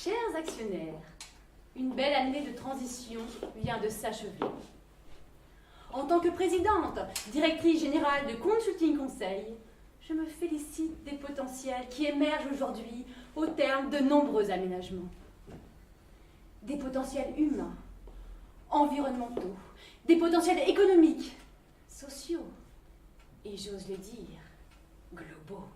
Chers actionnaires, une belle année de transition vient de s'achever. En tant que présidente, directrice générale de Consulting Conseil, je me félicite des potentiels qui émergent aujourd'hui au terme de nombreux aménagements. Des potentiels humains, environnementaux, des potentiels économiques, sociaux et, j'ose le dire, globaux.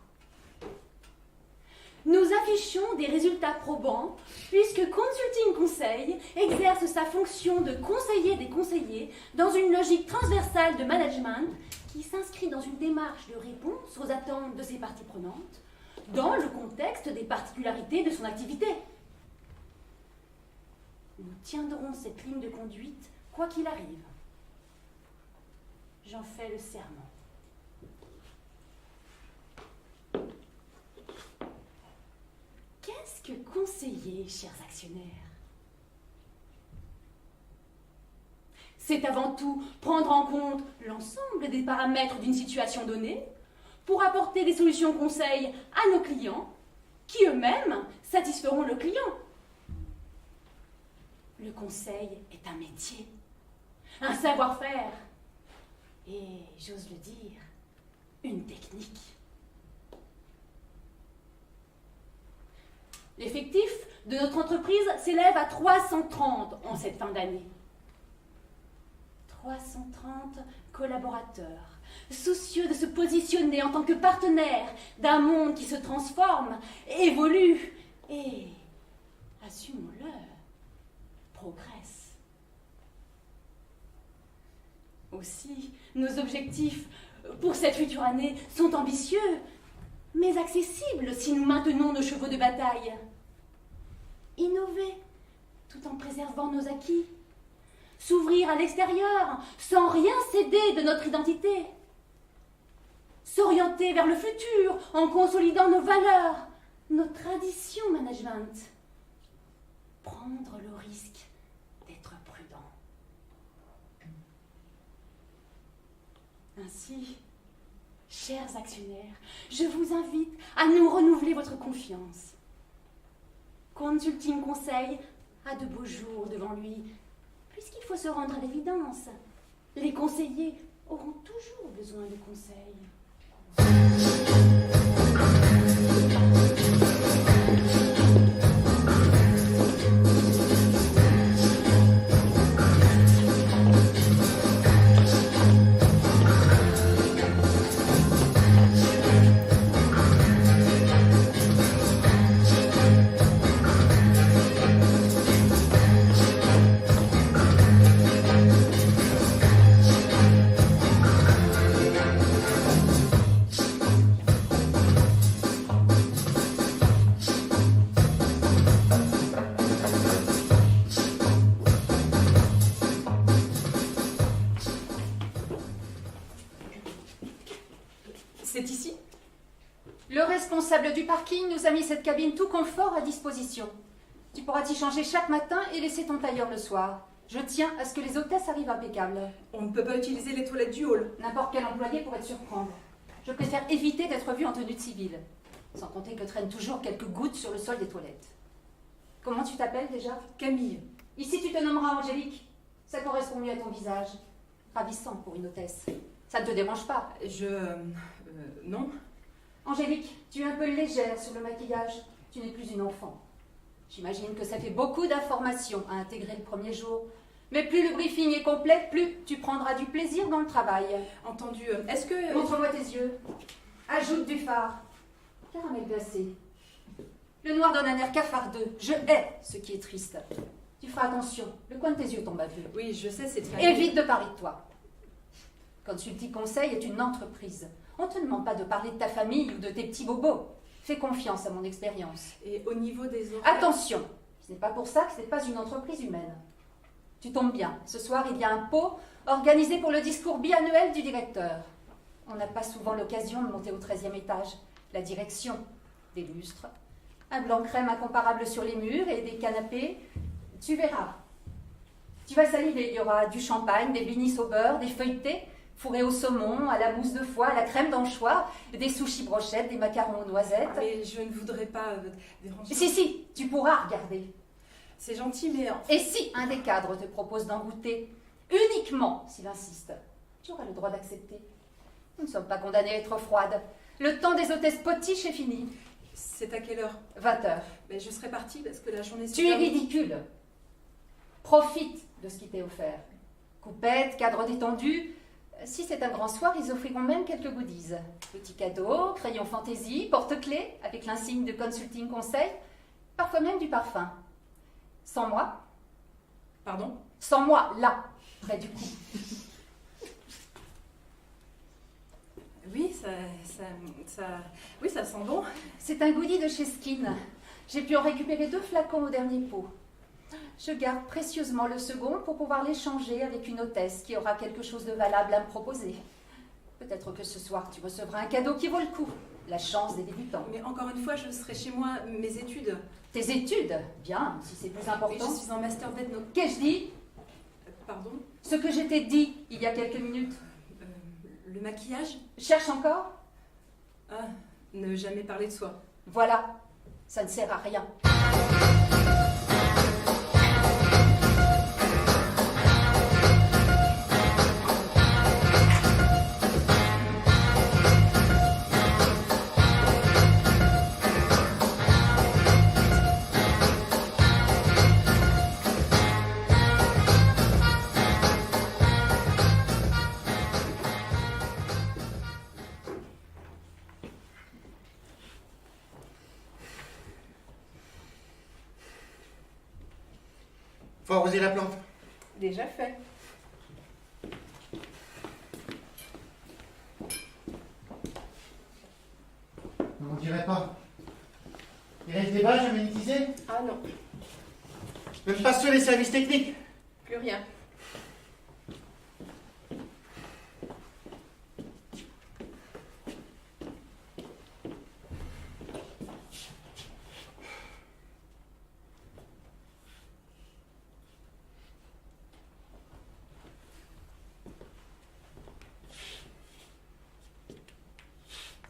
Nous affichons des résultats probants puisque Consulting Conseil exerce sa fonction de conseiller des conseillers dans une logique transversale de management qui s'inscrit dans une démarche de réponse aux attentes de ses parties prenantes dans le contexte des particularités de son activité. Nous tiendrons cette ligne de conduite quoi qu'il arrive. J'en fais le serment. Qu'est-ce que conseiller, chers actionnaires? C'est avant tout prendre en compte l'ensemble des paramètres d'une situation donnée pour apporter des solutions conseils à nos clients qui eux-mêmes satisferont le client. Le conseil est un métier, un savoir-faire et, j'ose le dire, une technique. L'effectif de notre entreprise s'élève à 330 en cette fin d'année. 330 collaborateurs, soucieux de se positionner en tant que partenaires d'un monde qui se transforme, évolue et, assumons-le, progresse. Aussi, nos objectifs pour cette future année sont ambitieux, mais accessibles si nous maintenons nos chevaux de bataille. Innover, tout en préservant nos acquis. S'ouvrir à l'extérieur, sans rien céder de notre identité. S'orienter vers le futur, en consolidant nos valeurs, nos traditions management. Prendre le risque d'être prudent. Ainsi, chers actionnaires, je vous invite à nous renouveler votre confiance. Consulting Conseil a de beaux jours devant lui, puisqu'il faut se rendre à l'évidence. Les conseillers auront toujours besoin de conseils. C'est ici? Le responsable du parking nous a mis cette cabine tout confort à disposition. Tu pourras t'y changer chaque matin et laisser ton tailleur le soir. Je tiens à ce que les hôtesses arrivent impeccables. On ne peut pas utiliser les toilettes du hall. N'importe quel employé pourrait te surprendre. Je préfère éviter d'être vu en tenue de civil. Sans compter que traînent toujours quelques gouttes sur le sol des toilettes. Comment tu t'appelles déjà? Camille. Ici tu te nommeras Angélique. Ça correspond mieux à ton visage. Ravissant pour une hôtesse. Ça ne te dérange pas? Non. Angélique, tu es un peu légère sur le maquillage. Tu n'es plus une enfant. J'imagine que ça fait beaucoup d'informations à intégrer le premier jour. Mais plus le briefing est complet, plus tu prendras du plaisir dans le travail. Entendu. Est-ce que... Montre-moi tes yeux. Ajoute du fard. Caramel glacé. Le noir donne un air cafardeux. Je hais ce qui est triste. Tu feras attention. Le coin de tes yeux tombe à vue. Oui, je sais, c'est très... Évite de parler de toi. Consulting Conseil est une entreprise. On ne te demande pas de parler de ta famille ou de tes petits bobos. Fais confiance à mon expérience. Et au niveau des horaires... Attention, ce n'est pas pour ça que ce n'est pas une entreprise humaine. Tu tombes bien. Ce soir, il y a un pot organisé pour le discours biannuel du directeur. On n'a pas souvent l'occasion de monter au 13e étage. La direction, des lustres, un blanc crème incomparable sur les murs et des canapés. Tu verras. Tu vas saliver, il y aura du champagne, des blinis au beurre, des feuilletés, Fourrés au saumon, à la mousse de foie, à la crème d'anchois, des sushis brochettes, des macarons aux noisettes. Mais je ne voudrais pas déranger. Si, tu pourras regarder. C'est gentil, mais... Et si un des cadres te propose d'en goûter, uniquement s'il insiste, tu auras le droit d'accepter. Nous ne sommes pas condamnés à être froides. Le temps des hôtesses potiches est fini. C'est à quelle heure? 20h. Mais je serai partie parce que la journée... Tu es ridicule. Profite de ce qui t'est offert. Coupette, cadre détendu. Si c'est un grand soir, ils offriront même quelques goodies. Petits cadeaux, crayons fantaisie, porte-clés avec l'insigne de consulting conseil, parfois même du parfum. Sans moi. Pardon? Sans moi, là, près du cou. Oui, oui, ça sent bon. C'est un goodie de chez Skin. J'ai pu en récupérer 2 flacons au dernier pot. Je garde précieusement le second pour pouvoir l'échanger avec une hôtesse qui aura quelque chose de valable à me proposer. Peut-être que ce soir, tu recevras un cadeau qui vaut le coup. La chance des débutants. Mais encore une fois, je serai chez moi, mes études. Tes études? Bien, si c'est plus important. Oui, je suis en master d'ethno... Qu'ai-je dit? Pardon? Ce que je t'ai dit il y a quelques minutes. Le maquillage? Cherche encore? Ah, ne jamais parler de soi. Voilà, ça ne sert à rien. Faut arroser la plante. Déjà fait. On dirait pas. Il reste des badges à monétiser? Ah non, Même pas sur les services techniques. plus rien.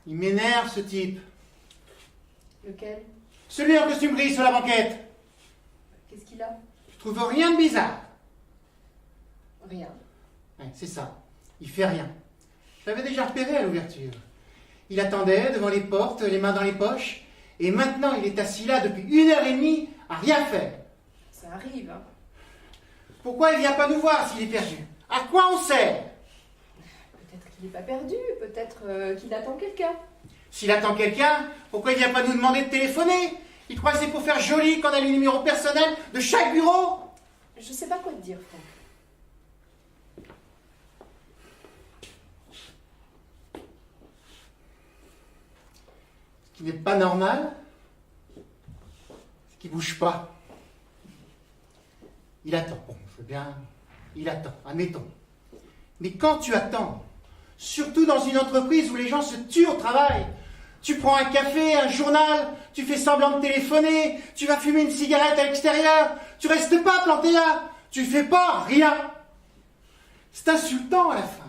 Il m'énerve ce type. Lequel? Celui en costume gris sur la banquette. Qu'est-ce qu'il a? Je trouve rien de bizarre. Rien. Ouais, c'est ça. Il fait rien. Je l'avais déjà repéré à l'ouverture. Il attendait devant les portes, les mains dans les poches, et maintenant il est assis là depuis 1h30 à rien faire. Ça arrive, hein. Pourquoi il vient pas nous voir s'il est perdu? À quoi on sert? Peut-être qu'il n'est pas perdu, peut-être qu'il attend quelqu'un. S'il attend quelqu'un, pourquoi il vient pas nous demander de téléphoner? Il croit que c'est pour faire joli qu'on a le numéro personnel de chaque bureau? Je sais pas quoi te dire, Franck. Ce qui n'est pas normal, c'est qu'il bouge pas. Il attend. Bon, je veux bien, il attend, admettons. Mais quand tu attends, surtout dans une entreprise où les gens se tuent au travail, tu prends un café, un journal, tu fais semblant de téléphoner, tu vas fumer une cigarette à l'extérieur, tu restes pas planté là, tu fais pas rien. C'est insultant à la fin.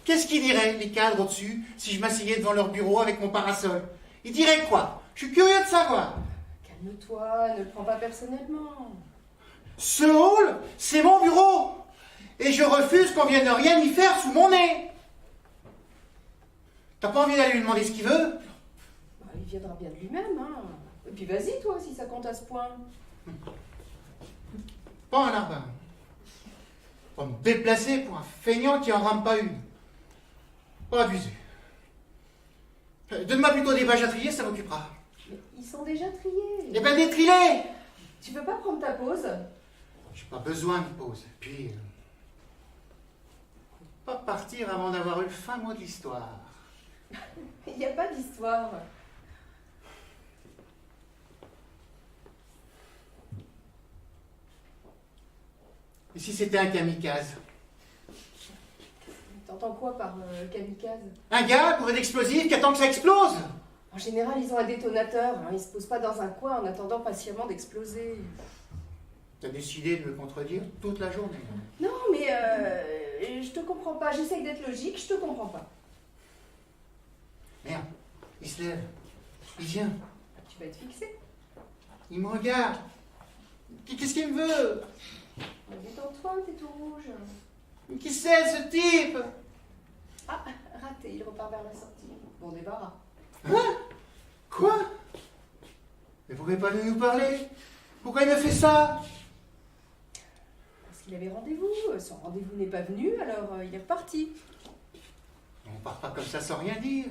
Qu'est-ce qu'ils diraient, les cadres au-dessus, si je m'asseyais devant leur bureau avec mon parasol? Ils diraient quoi? Je suis curieux de savoir. Calme-toi, ne le prends pas personnellement. Ce hall, c'est mon bureau. Et je refuse qu'on vienne rien y faire sous mon nez. T'as pas envie d'aller lui demander ce qu'il veut? Bah, il viendra bien de lui-même, hein. Et puis vas-y, toi, si ça compte à ce point. Pas un larbin. Pas me déplacer pour un feignant qui en rame pas une. Pas abusé. Donne-moi plutôt des badges à trier, ça m'occupera. Mais ils sont déjà triés. Eh ben détrie-les! Tu veux pas prendre ta pause? J'ai pas besoin de pause. Puis, pas partir avant d'avoir eu le fin mot de l'histoire. Il n'y a pas d'histoire. Et si c'était un kamikaze? T'entends quoi par kamikaze? Un gars pour un explosif qui attend que ça explose? En général, ils ont un détonateur. Hein. Ils se posent pas dans un coin en attendant patiemment d'exploser. T'as décidé de me contredire toute la journée. Non, mais Je te comprends pas. J'essaye d'être logique, je te comprends pas. Merde, il se lève. Il vient. Tu vas être fixé. Il me regarde. Qu'est-ce qu'il me veut? Détends-toi, t'es tout rouge. Mais qui c'est, ce type? Ah, raté, il repart vers la sortie. Bon débarras. Quoi? Mais pourquoi il n'est pas venu nous parler? Pourquoi il me fait ça? Parce qu'il avait rendez-vous. Son rendez-vous n'est pas venu, alors il est reparti. On part pas comme ça sans rien dire.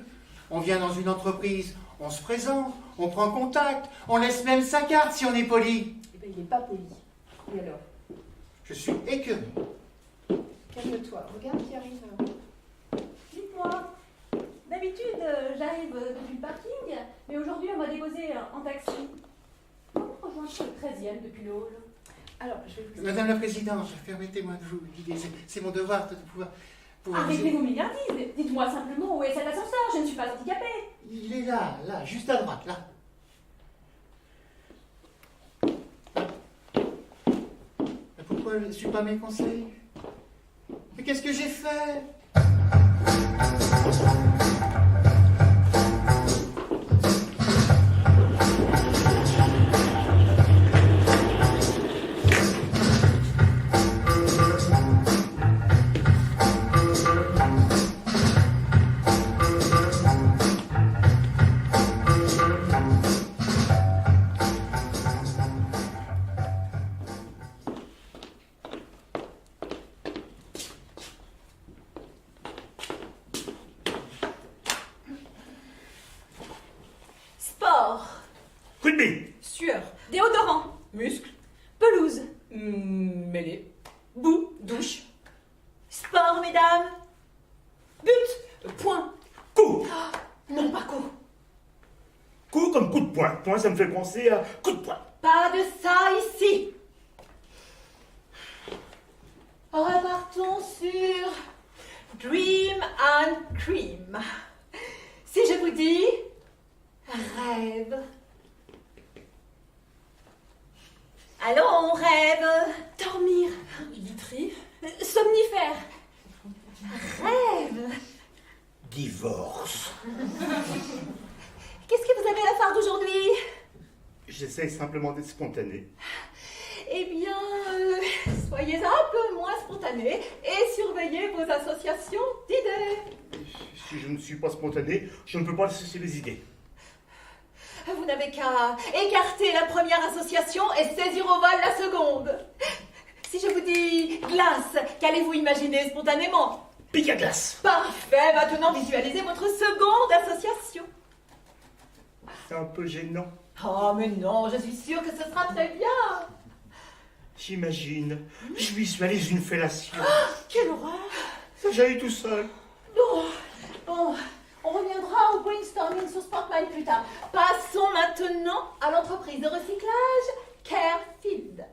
On vient dans une entreprise, on se présente, on prend contact, on laisse même sa carte si on est poli. Eh ben, il n'est pas poli. Et alors? Je suis écœuré. Calme-toi. Regarde qui arrive. Dites-moi, d'habitude, j'arrive depuis le parking, mais aujourd'hui, on m'a déposé en taxi. Comment rejoins-je le 13e depuis le hall? Alors, je vais vous... Madame la Présidente, permettez-moi de vous guider. C'est mon devoir de pouvoir Arrêtez vos milliardises. Dites-moi simplement où est cet ascenseur, je ne suis pas handicapée. Il est là, juste à droite, là. Mais pourquoi je ne suis pas mes conseils? Mais qu'est-ce que j'ai fait? Sport, Rugby, Sueur. déodorant, Muscle. pelouse, Mêlée. boue, Douche. sport, mesdames, but, point, coup. non pas coup. Coup comme coup de poing. Point, ça me fait penser à coup de poing. Pas de ça ici. Repartons sur Dream and Cream. Si je vous dis rêve. Allons, rêve. Dormir. Literie. Somnifère. Rêve. Divorce. Qu'est-ce que vous avez à faire d'aujourd'hui? J'essaye simplement d'être spontané. Eh bien, soyez un peu moins spontané et surveillez vos associations d'idées. Si je ne suis pas spontané, je ne peux pas associer les idées. Vous n'avez qu'à écarter la première association et saisir au vol la seconde. Si je vous dis glace, qu'allez-vous imaginer spontanément? Pique à glace. Parfait, maintenant visualisez votre seconde association. C'est un peu gênant. Oh mais non, je suis sûre que ce sera très bien. J'imagine. Je visualise une fellation. Quelle horreur. Ça j'aille tout seul. Bon, on reviendra au brainstorming sur Sportman plus tard. Passons maintenant à l'entreprise de recyclage Carefield.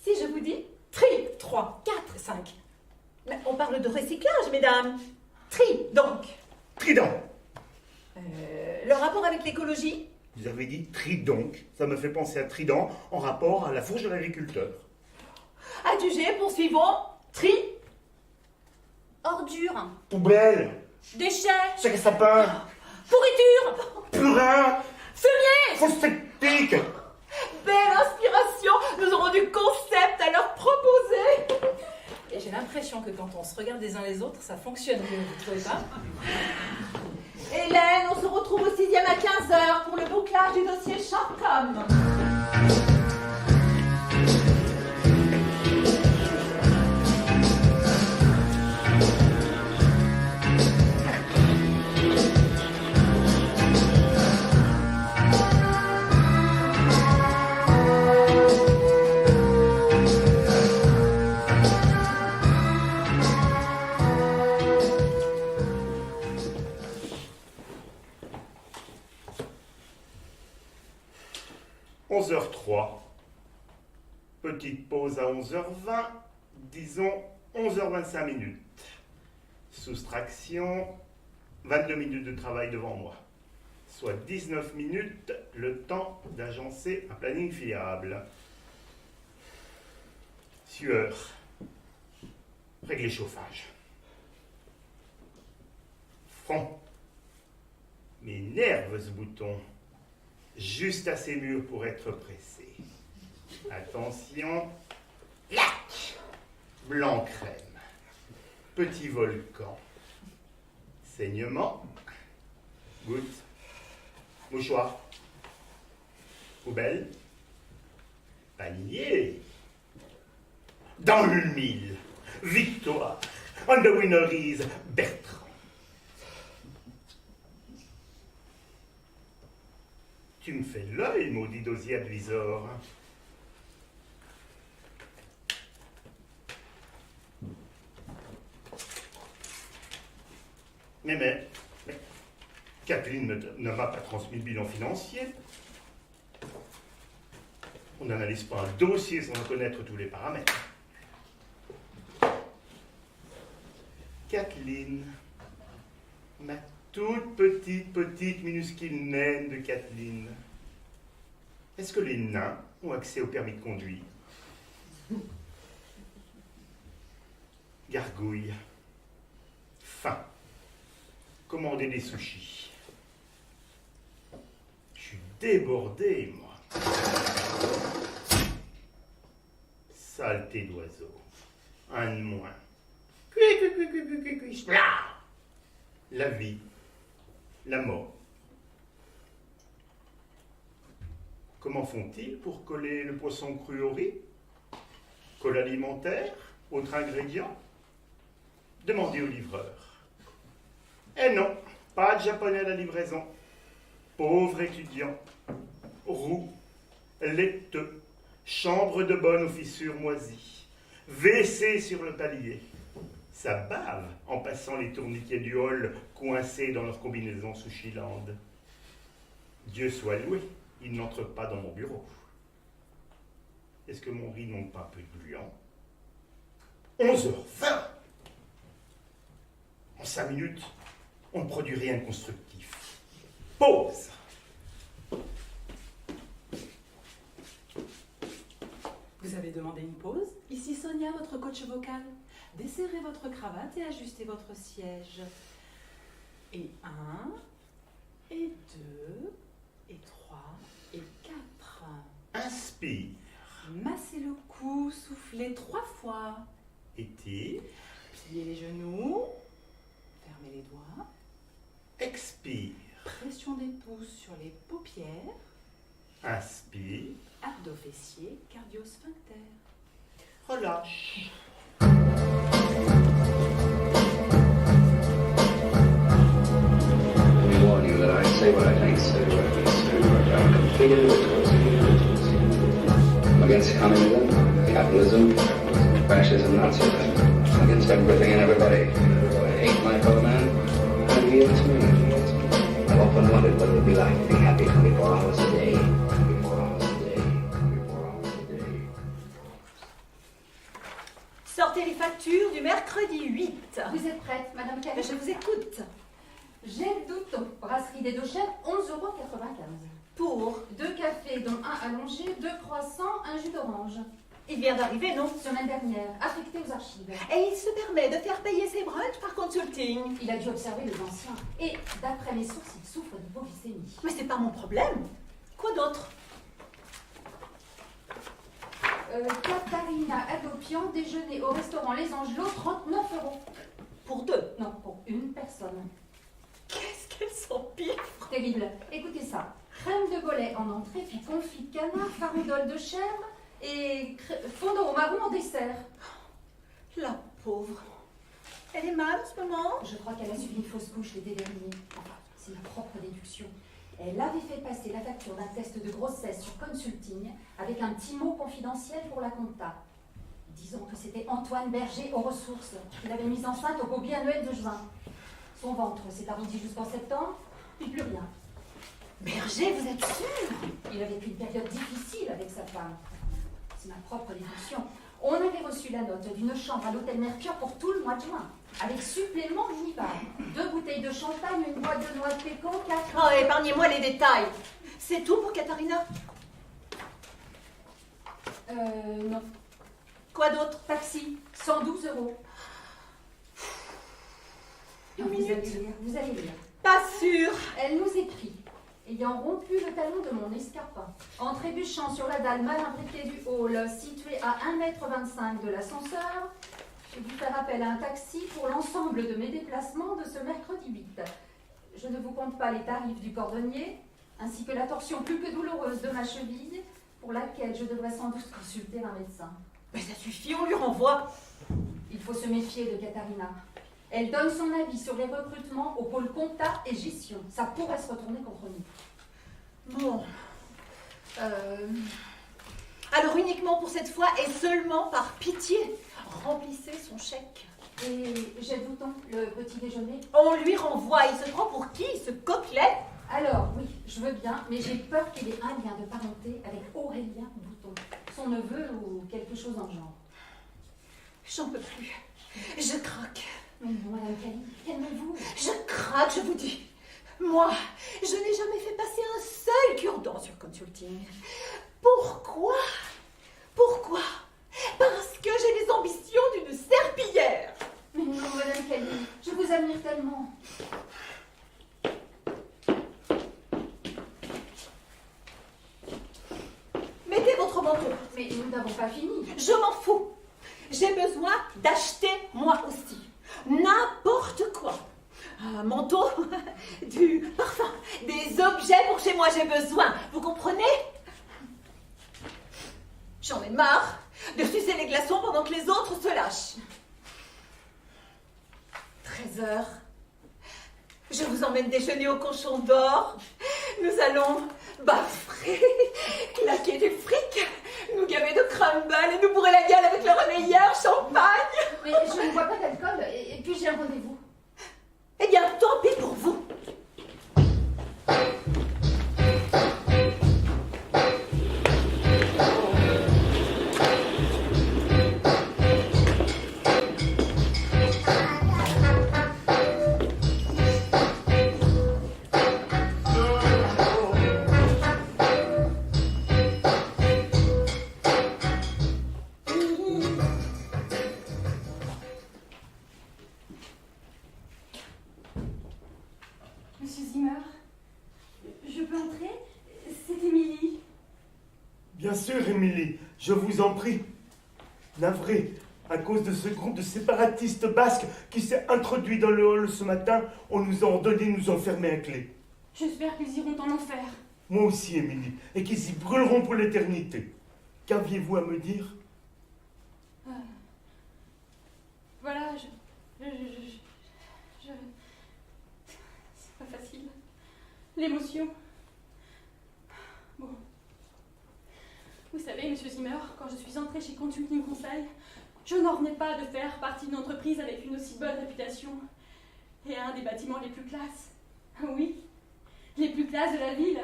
Si je vous dis tri, 3, 4, 5. Mais on parle de recyclage, mesdames. Tri, donc. Trident. Le rapport avec l'écologie? Vous avez dit trident. Ça me fait penser à trident en rapport à la fourche de l'agriculteur. Adjugé, poursuivons. Tri. Ordure. Poubelle. Déchets. Sac à sapin. Pourriture. Purin. Fumier. Fosse septique. Belle inspiration. Nous aurons du concept à leur proposer. Et j'ai l'impression que quand on se regarde les uns les autres, ça fonctionne mieux, vous trouvez pas? Hélène, on se retrouve au 6e à 15h pour le bouclage du dossier Shortcom. Petite pause à 11h20, disons 11h25 minutes. Soustraction, 22 minutes de travail devant moi. Soit 19 minutes, le temps d'agencer un planning fiable. Sueur. Régler chauffage. Front. M'énerve ce bouton. Juste assez mûr pour être pressé. Attention. Lac. Blanc crème. Petit volcan. Saignement. Goutte. Mouchoir. Poubelle. Panier. Dans le mille. Victoire. On the winner is Bertrand. Tu me fais de l'œil, maudit dosier advisor. Mais, Kathleen ne m'a pas transmis le bilan financier. On n'analyse pas un dossier sans en connaître tous les paramètres. Kathleen, ma toute petite, minuscule naine de Kathleen. Est-ce que les nains ont accès au permis de conduire? Gargouille. Faim. Commander des sushis. Je suis débordé, moi. Saleté d'oiseau. Un de moins. La vie. La mort. Comment font-ils pour coller le poisson cru au riz? Colle alimentaire? Autre ingrédient? Demandez au livreur. Eh non, pas de japonais à la livraison. Pauvre étudiant. Roux, laiteux, chambre de bonne aux fissures moisies, WC sur le palier. Ça bave en passant les tourniquets du hall coincés dans leur combinaison Sushiland. Dieu soit loué, ils n'entrent pas dans mon bureau. Est-ce que mon riz n'a pas un peu de gluant? 11h20. En 5 minutes, on ne produit rien de constructif. Pause. Vous avez demandé une pause? Ici Sonia, votre coach vocal. Desserrez votre cravate et ajustez votre siège. Et 1, et 2, et 3, et 4. Inspire. Massez le cou, soufflez 3 fois. Étire. Pliez les genoux. Fermez les doigts. Expire. Pression des pouces sur les paupières. Inspire. Abdos fessiers, cardio-sphincter. Relâche. We warn you that I say what I think. I'm completely rituals. I'm against communism, capitalism, fascism, Nazism. I'm against everything and everybody. I hate my fellow man, and he hates me. I've often wondered what it would be like to be happy 24 hours a day. 24 hours a day. 24 hours a day. Sortez les factures du mercredi 8. Vous êtes prête, Madame Carré? Je vous écoute. Gel d'Auto, brasserie des Deux Chèvres, 11,95 €. Pour. 2 cafés, dont un allongé, 2 croissants, un jus d'orange. Il vient d'arriver, non? Semaine dernière, affecté aux archives. Et il se permet de faire payer ses brunchs par consulting. Il a dû observer les anciens. Et, d'après mes sources, il souffre d'hypoglycémie. Mais c'est pas mon problème. Quoi d'autre? Katharina Adopian, déjeuner au restaurant Les Angelots, 39 €. Pour 2. Non, pour une personne. Qu'est-ce qu'elles sont pires. Terrible. Écoutez ça. Crème de Golais en entrée, puis confit de canard, farandole de chèvre et fondant au marron en dessert. La pauvre. Elle est mal en ce moment? Je crois qu'elle a subi une fausse couche l'été dernier. Enfin, c'est ma propre déduction. Elle avait fait passer la facture d'un test de grossesse sur Consulting avec un petit mot confidentiel pour la compta. Disons que c'était Antoine Berger aux ressources. Il avait mis enceinte au beau biannuel de juin. Son ventre s'est arrondi jusqu'en septembre, puis plus rien. Berger, vous êtes sûre? Il a vécu une période difficile avec sa femme. C'est ma propre déduction. On avait reçu la note d'une chambre à l'hôtel Mercure pour tout le mois de juin, avec supplément minibar. 2 bouteilles de champagne, une boîte de noix de pécan, 4... Oh, épargnez-moi les détails. C'est tout pour Katharina? Non. Quoi d'autre? Taxi, 112 €. Vous allez lire. Pas sûr. Elle nous écrit. Ayant rompu le talon de mon escarpin, en trébuchant sur la dalle mal imbriquée du hall, située à 1,25 m de l'ascenseur, j'ai dû faire appel à un taxi pour l'ensemble de mes déplacements de ce mercredi 8. Je ne vous compte pas les tarifs du cordonnier, ainsi que la torsion plus que douloureuse de ma cheville, pour laquelle je devrais sans doute consulter un médecin. Mais ça suffit, on lui renvoie. Il faut se méfier de Katharina. Elle donne son avis sur les recrutements au pôle compta et gestion. Ça pourrait se retourner contre nous. Bon. Alors uniquement pour cette fois et seulement par pitié, remplissez son chèque. Et j'aide-vous donc le petit déjeuner? On lui renvoie. Il se prend pour qui, ce coquelet? Alors, oui, je veux bien, mais j'ai peur qu'il ait un lien de parenté avec Aurélien Bouton, son neveu ou quelque chose en genre. J'en peux plus. Je craque. Mais non, Madame Cali, calmez-vous. Je craque, je vous dis. Moi, je n'ai jamais fait passer un seul cure-dent sur consulting. Pourquoi? Pourquoi? Parce que j'ai les ambitions d'une serpillière. Mais non, Madame Cali, je vous admire tellement. Mettez votre manteau. Mais nous n'avons pas fini. Je m'en fous. J'ai besoin d'acheter moi aussi. N'importe quoi. Un manteau, du parfum, des objets pour chez moi, j'ai besoin. Vous comprenez? J'en ai marre de sucer les glaçons pendant que les autres se lâchent. 13h. Je vous emmène déjeuner au cochon d'or. Nous allons baffrer, claquer du fric, nous gaver de crumble et nous bourrer la gueule avec le meilleur champagne. Mais je ne bois pas d'alcool et puis j'ai un rendez-vous. Eh bien, tant pis pour vous. Monsieur Zimmer, je peux entrer? C'est Émilie. Bien sûr, Émilie, je vous en prie. Navré, à cause de ce groupe de séparatistes basques qui s'est introduit dans le hall ce matin, on nous a ordonné de nous enfermer à clé. J'espère qu'ils iront en enfer. Moi aussi, Émilie, et qu'ils y brûleront pour l'éternité. Qu'aviez-vous à me dire? Voilà, c'est pas facile. L'émotion. Bon. Vous savez, monsieur Zimmer, quand je suis entrée chez Consulting Conseil, je n'en revenais pas de faire partie d'une entreprise avec une aussi bonne réputation et un des bâtiments les plus classes. Oui, les plus classes de la ville.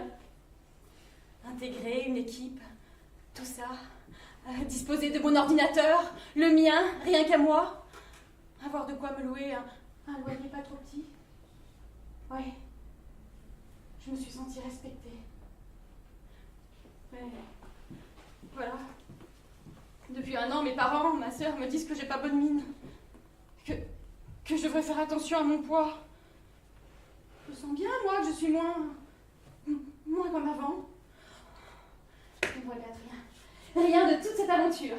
Intégrer une équipe, tout ça, disposer de mon ordinateur, le mien, rien qu'à moi. Avoir de quoi me louer un loyer pas trop petit. Oui, je me suis sentie respectée. Mais voilà. Depuis 1 an, mes parents, ma sœur me disent que j'ai pas bonne mine. Que je devrais faire attention à mon poids. Je sens bien, moi, que je suis moins comme avant. Je ne regrette rien. Rien de toute cette aventure.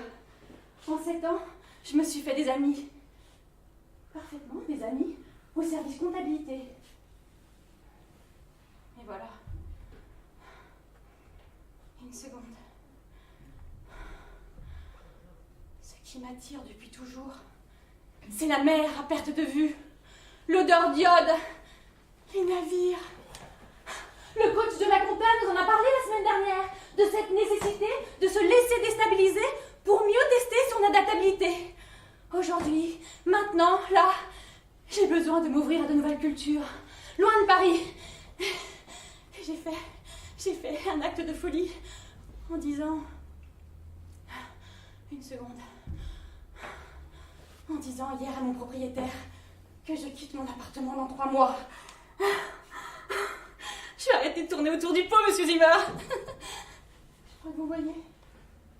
En 7 ans, je me suis fait des amis. Parfaitement, des amis au service comptabilité. Et voilà. Une seconde. Ce qui m'attire depuis toujours, c'est la mer à perte de vue, l'odeur d'iode, les navires. Le coach de la compta nous en a parlé la semaine dernière, de cette nécessité de se laisser déstabiliser pour mieux tester son adaptabilité. Aujourd'hui, maintenant, là, j'ai besoin de m'ouvrir à de nouvelles cultures, loin de Paris. J'ai fait un acte de folie en disant... Une seconde. En disant hier à mon propriétaire que je quitte mon appartement dans 3 mois. Je vais arrêter de tourner autour du pot, monsieur Zimmer. Je crois que vous voyez.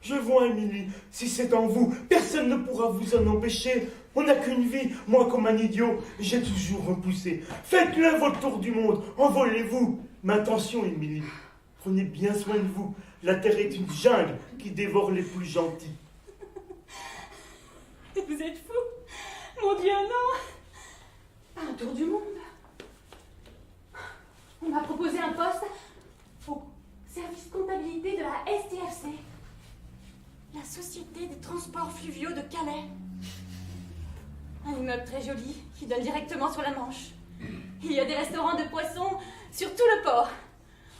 Je vois, Émilie, si c'est en vous, personne ne pourra vous en empêcher. On n'a qu'une vie. Moi, comme un idiot, j'ai toujours repoussé. Faites-le votre tour du monde. Envolez-vous. Mais attention, Émilie. Prenez bien soin de vous. La terre est une jungle qui dévore les plus gentils. Vous êtes fou. Mon Dieu, non. Pas un tour du monde. On m'a proposé un poste au service comptabilité de la STFC, la Société des Transports Fluviaux de Calais. Un immeuble très joli qui donne directement sur la Manche. Il y a des restaurants de poissons sur tout le port.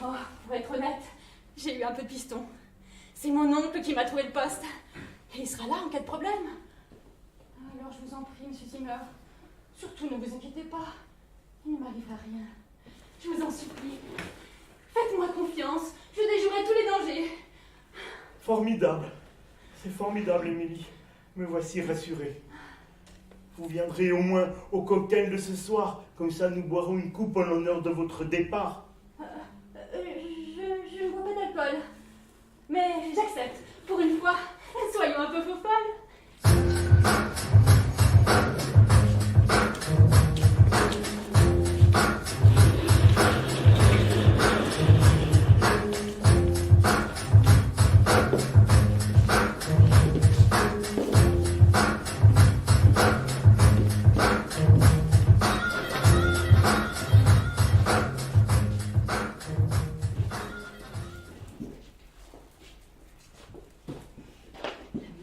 Oh, pour être honnête, j'ai eu un peu de piston. C'est mon oncle qui m'a trouvé le poste. Et il sera là en cas de problème. Alors je vous en prie, monsieur Zimmer, surtout ne vous inquiétez pas. Il ne m'arrivera rien. Je vous en supplie. Faites-moi confiance. Je déjouerai tous les dangers. Formidable. C'est formidable, Émilie. Me voici rassurée. Vous viendrez au moins au cocktail de ce soir. Comme ça, nous boirons une coupe en l'honneur de votre départ. Je ne bois pas d'alcool. Mais j'accepte. Pour une fois, soyons un peu faux folles.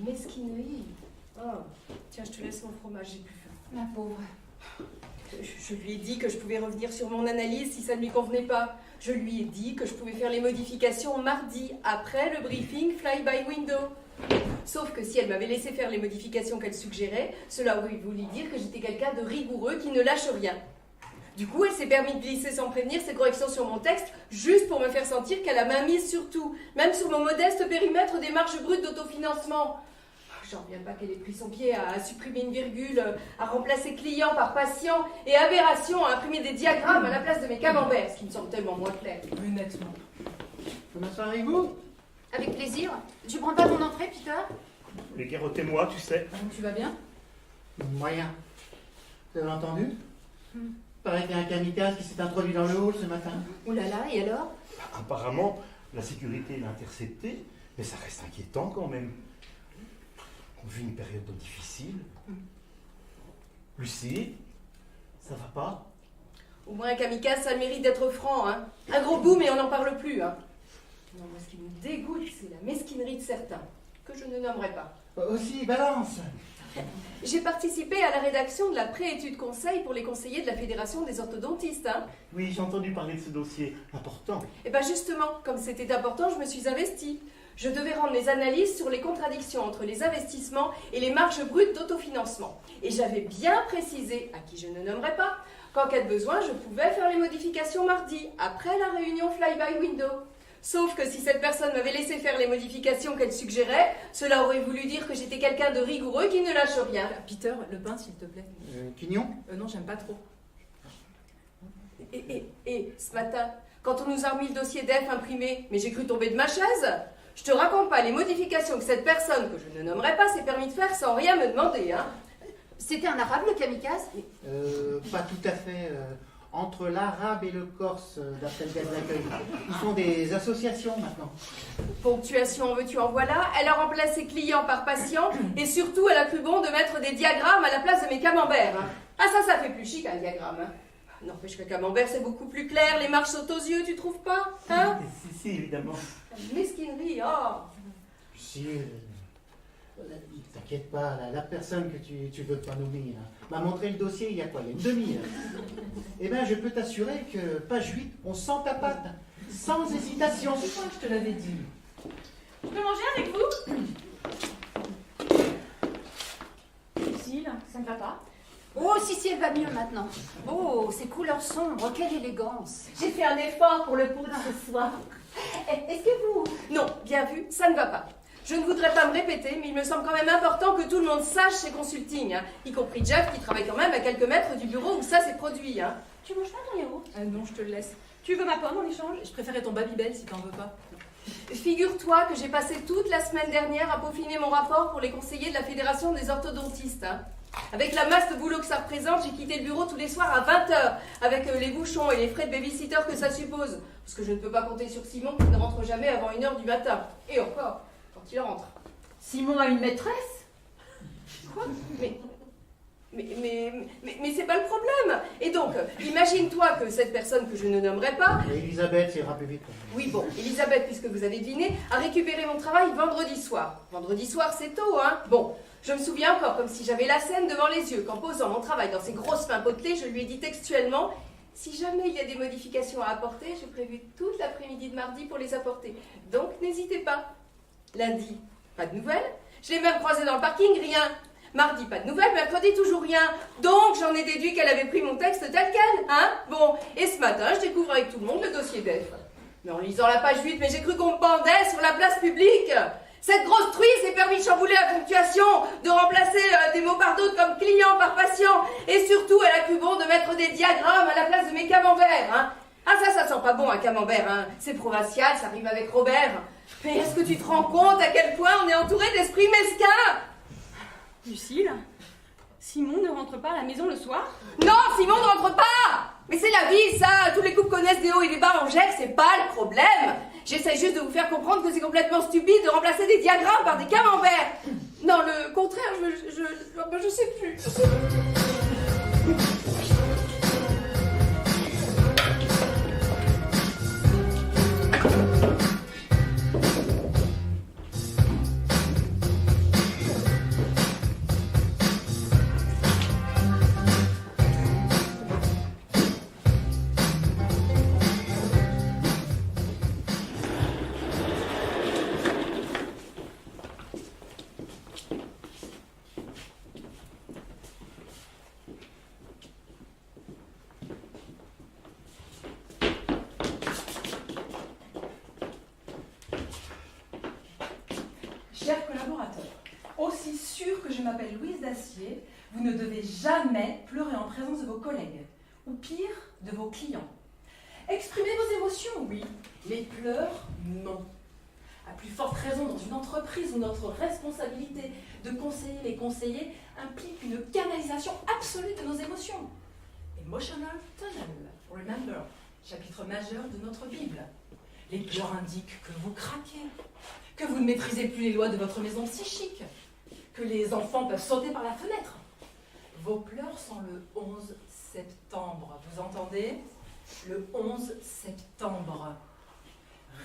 Mesquinerie. Oh, tiens, je te laisse mon fromage, j'ai plus faim. Ma pauvre. Je lui ai dit que je pouvais revenir sur mon analyse si ça ne lui convenait pas. Je lui ai dit que je pouvais faire les modifications mardi, après le briefing fly-by-window. Sauf que si elle m'avait laissé faire les modifications qu'elle suggérait, cela aurait voulu dire que j'étais quelqu'un de rigoureux qui ne lâche rien. Du coup, elle s'est permis de glisser sans prévenir ses corrections sur mon texte, juste pour me faire sentir qu'elle a main mise sur tout, même sur mon modeste périmètre des marges brutes d'autofinancement. J'en reviens pas qu'elle ait pris son pied à supprimer une virgule, à remplacer client par patient, et aberration à imprimer des diagrammes à la place de mes camemberts, ce qui me semble tellement moins clair. Honnêtement. Je m'assois avec vous? Avec plaisir. Tu prends pas mon entrée, Peter? Les carottez-moi, tu sais. Donc tu vas bien? Moyen. Vous avez entendu? Paraît qu'il y a un kamikaze qui s'est introduit dans le hall ce matin. Ouh là là, et alors? Apparemment, la sécurité l'a intercepté, mais ça reste inquiétant quand même. On vit une période difficile. Lucie, ça va pas? Au moins un kamikaze, ça a le mérite d'être franc, hein. Un gros boom et on n'en parle plus, hein. Non, moi, ce qui me dégoûte, c'est la mesquinerie de certains, que je ne nommerai pas. Aussi, balance. J'ai participé à la rédaction de la préétude conseil pour les conseillers de la Fédération des orthodontistes, hein. Oui, j'ai entendu parler de ce dossier important. Et bien justement, comme c'était important, je me suis investie. Je devais rendre mes analyses sur les contradictions entre les investissements et les marges brutes d'autofinancement. Et j'avais bien précisé, à qui je ne nommerai pas, qu'en cas de besoin, je pouvais faire les modifications mardi, après la réunion fly-by-window. Sauf que si cette personne m'avait laissé faire les modifications qu'elle suggérait, cela aurait voulu dire que j'étais quelqu'un de rigoureux qui ne lâche rien. Peter, le pain s'il te plaît. Quignon? Non, j'aime pas trop. Et ce matin, quand on nous a remis le dossier d'EF imprimé, mais j'ai cru tomber de ma chaise. Je te raconte pas les modifications que cette personne, que je ne nommerai pas, s'est permis de faire sans rien me demander, hein. C'était un arabe, le kamikaze? Pas tout à fait. Entre l'arabe et le corse, d'après le gaz d'accueil. Ils font des associations maintenant. Ponctuation en veux-tu en voilà, elle a remplacé client par patient, et surtout elle a cru bon de mettre des diagrammes à la place de mes camemberts, hein. Ah ça fait plus chic un diagramme, hein. N'empêche que camembert c'est beaucoup plus clair, les marches sautent aux yeux, tu trouves pas, hein? Si, évidemment. Mesquinerie, oh. Si, t'inquiète pas, la personne que tu veux pas nommer m'a montré le dossier il y a quoi? Il y a une demi-heure. Eh bien, je peux t'assurer que, page 8, on sent ta patte, sans hésitation. Je te l'avais dit. Je peux manger avec vous? Lucille, ça ne va pas? Oh, si, elle va mieux maintenant. Oh, ces couleurs sombres, quelle élégance. J'ai fait un effort pour le pot de ce soir. Est-ce que vous... Non, bien vu, ça ne va pas. Je ne voudrais pas me répéter, mais il me semble quand même important que tout le monde sache chez Consulting, hein, y compris Jeff qui travaille quand même à quelques mètres du bureau où ça s'est produit. Hein. Tu manges pas ton yaourt? Non, je te le laisse. Tu veux ma pomme en échange? Je préférais ton Babybel si t'en veux pas. Figure-toi que j'ai passé toute la semaine dernière à peaufiner mon rapport pour les conseillers de la Fédération des orthodontistes. Hein. Avec la masse de boulot que ça représente, j'ai quitté le bureau tous les soirs à 20h, avec les bouchons et les frais de babysitter que ça suppose. Parce que je ne peux pas compter sur Simon qui ne rentre jamais avant 1h du matin. Et encore, quand il rentre. Simon a une maîtresse? Quoi? Mais c'est pas le problème. Et donc, imagine-toi que cette personne que je ne nommerai pas... Elisabeth, ça ira plus vite. Oui, bon, Elisabeth, puisque vous avez deviné, a récupéré mon travail vendredi soir. Vendredi soir, c'est tôt, hein? Bon, je me souviens encore comme si j'avais la scène devant les yeux, qu'en posant mon travail dans ses grosses mains potelées, je lui ai dit textuellement: si jamais il y a des modifications à apporter, j'ai prévu toute l'après-midi de mardi pour les apporter. Donc, n'hésitez pas. Lundi, pas de nouvelles. Je l'ai même croisée dans le parking, rien. Mardi, pas de nouvelles, mercredi, toujours rien. Donc, j'en ai déduit qu'elle avait pris mon texte tel quel, hein? Bon, et ce matin, je découvre avec tout le monde le dossier d'EF. Mais en lisant la page 8, mais j'ai cru qu'on me pendait sur la place publique. Cette grosse truie s'est permis de chambouler la ponctuation, de remplacer des mots par d'autres comme client par patient. Et surtout, elle a cru bon de mettre des diagrammes à la place de mes camemberts, hein? Ah, ça sent pas bon, un camembert, hein? C'est provincial, ça rime avec Robert. Mais est-ce que tu te rends compte à quel point on est entouré d'esprits mesquins? Lucille, Simon ne rentre pas à la maison le soir? Non, Simon ne rentre pas! Mais c'est la vie, ça! Tous les couples connaissent des hauts et des bas, Angèle, c'est pas le problème! J'essaie juste de vous faire comprendre que c'est complètement stupide de remplacer des diagrammes par des camemberts! Non, le contraire, je sais plus. Chers collaborateurs, aussi sûr que je m'appelle Louise Dacier, vous ne devez jamais pleurer en présence de vos collègues, ou pire, de vos clients. Exprimez vos émotions, oui, les pleurs, non. À plus forte raison dans une entreprise où notre responsabilité de conseiller les conseillers implique une canalisation absolue de nos émotions. Emotional tunnel, remember, chapitre majeur de notre Bible. Les pleurs indiquent que vous craquez, que vous ne maîtrisez plus les lois de votre maison psychique, que les enfants peuvent sauter par la fenêtre. Vos pleurs sont le 11 septembre, vous entendez? Le 11 septembre.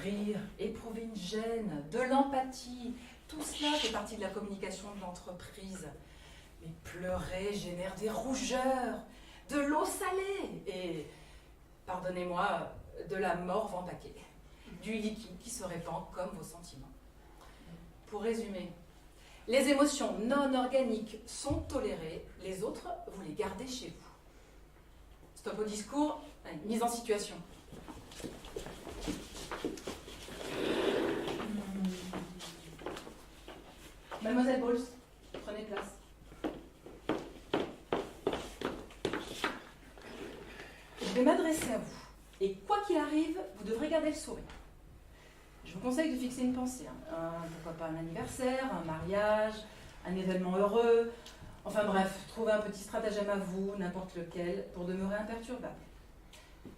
Rire, éprouver une gêne, de l'empathie, tout cela fait partie de la communication de l'entreprise. Mais pleurer génère des rougeurs, de l'eau salée et, pardonnez-moi, de la morve en paquet. Du liquide qui se répand comme vos sentiments. Pour résumer, les émotions non organiques sont tolérées, les autres, vous les gardez chez vous. Stop au discours, allez, mise en situation. Mademoiselle Bowles, prenez place. Je vais m'adresser à vous, et quoi qu'il arrive, vous devrez garder le sourire. Je vous conseille de fixer une pensée. Pourquoi pas un anniversaire, un mariage, un événement heureux. Enfin bref, trouvez un petit stratagème à vous, n'importe lequel, pour demeurer imperturbable.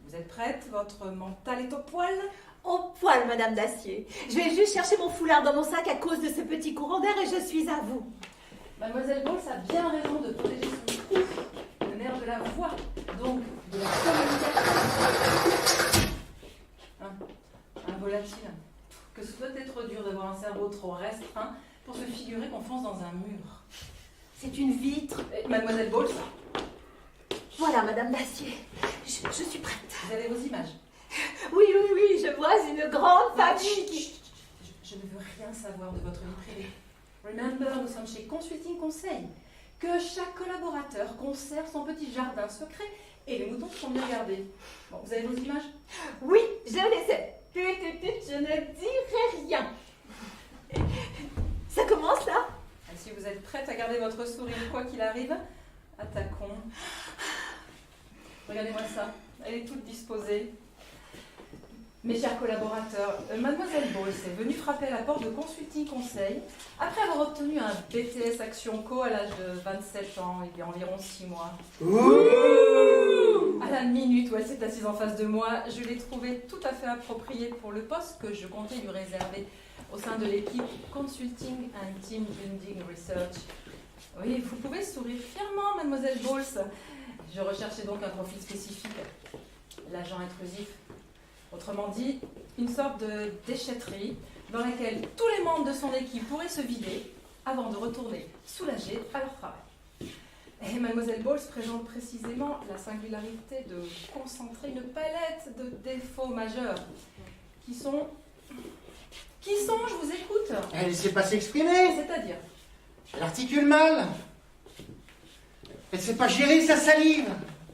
Vous êtes prête? Votre mental est au poil? Au poil, Madame Dacier. Je vais juste chercher mon foulard dans mon sac à cause de ce petit courant d'air et je suis à vous. Mademoiselle Bowles a bien raison de protéger son cou, le nerf de la voix, donc de la communication. Un volatile. Que ce doit être dur d'avoir un cerveau trop restreint pour se figurer qu'on fonce dans un mur. C'est une vitre. Mademoiselle Bowles, Voilà, Madame Dacier. Je suis prête. vous avez vos images. Oui, je vois une grande famille qui... Je ne veux rien savoir de votre vie privée. Remember, nous sommes chez Consulting Conseil. Que chaque collaborateur conserve son petit jardin secret et les moutons sont bien gardés. Bon, vous avez vos images? Oui, je les ai. Je ne dirai rien. Ça commence là? Et si vous êtes prête à garder votre sourire quoi qu'il arrive, attaquons. Regardez-moi ça. Elle est toute disposée. Mes chers collaborateurs, Mademoiselle Bowles est venue frapper à la porte de Consulting Conseil après avoir obtenu un BTS Action Co à l'âge de 27 ans, il y a environ 6 mois. À la minute où elle s'est assise en face de moi, je l'ai trouvée tout à fait appropriée pour le poste que je comptais lui réserver au sein de l'équipe Consulting and Team Building Research. Oui, vous pouvez sourire fièrement, Mademoiselle Bowles. Je recherchais donc un profil spécifique, l'agent intrusif. Autrement dit, une sorte de déchetterie dans laquelle tous les membres de son équipe pourraient se vider avant de retourner soulagés à leur travail. Et Mademoiselle Bowles présente précisément la singularité de concentrer une palette de défauts majeurs qui sont, je vous écoute. Elle ne sait pas s'exprimer. C'est-à-dire, Elle articule mal. Elle ne sait pas gérer sa salive.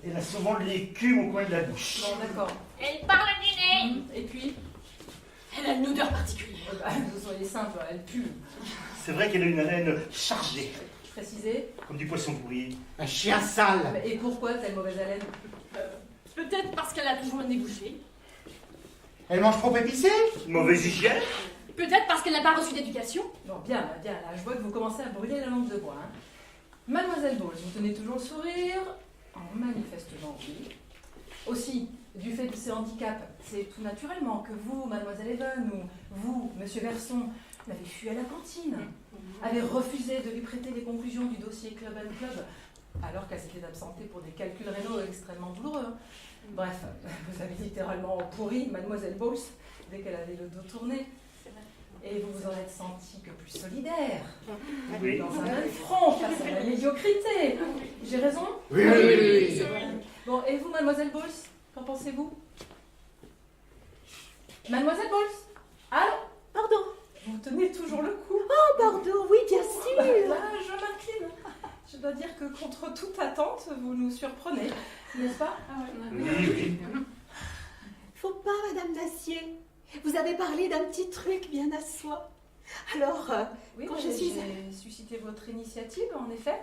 Elle a souvent de l'écume au coin de la bouche. bon d'accord. Elle parle du nez. Et puis, Elle a une odeur particulière. vous soyez simple, elle pue. C'est vrai qu'elle a une haleine chargée, Précisez. comme du poisson pourri. Un chien sale. Et pourquoi telle mauvaise haleine? Peut-être parce qu'elle a toujours le nez bouché. Elle mange trop épicé. Mauvaise hygiène. Peut-être parce qu'elle n'a pas reçu d'éducation. Bon, bien, là, je vois que vous commencez à brûler la langue de bois. Hein. Mademoiselle Bowles, vous tenez toujours le sourire? Manifestement, oui. Aussi, du fait de ces handicaps, c'est tout naturellement que vous, Mademoiselle Even, ou vous, Monsieur Verson, l'avez fui à la cantine, avez refusé de lui prêter les conclusions du dossier Club & Club, alors qu'elle s'était absentée pour des calculs rénaux extrêmement douloureux. Bref, vous avez littéralement pourri Mademoiselle Bowles dès qu'elle avait le dos tourné. Et vous vous en êtes senti que plus solidaire, Oui. dans un même front face à la médiocrité. J'ai raison? Oui. Bon, et vous, Mademoiselle Bowles, qu'en pensez-vous? Mademoiselle Bowles? Allô? Pardon. Vous tenez toujours le coup? Oh, pardon, oui, bien sûr. Là, je m'incline. Je dois dire que contre toute attente, vous nous surprenez, n'est-ce pas? Oui. Faut pas, Madame Dacier. Vous avez parlé d'un petit truc bien à soi. Alors, Oui, quand mais je suis... j'ai suscité votre initiative, en effet.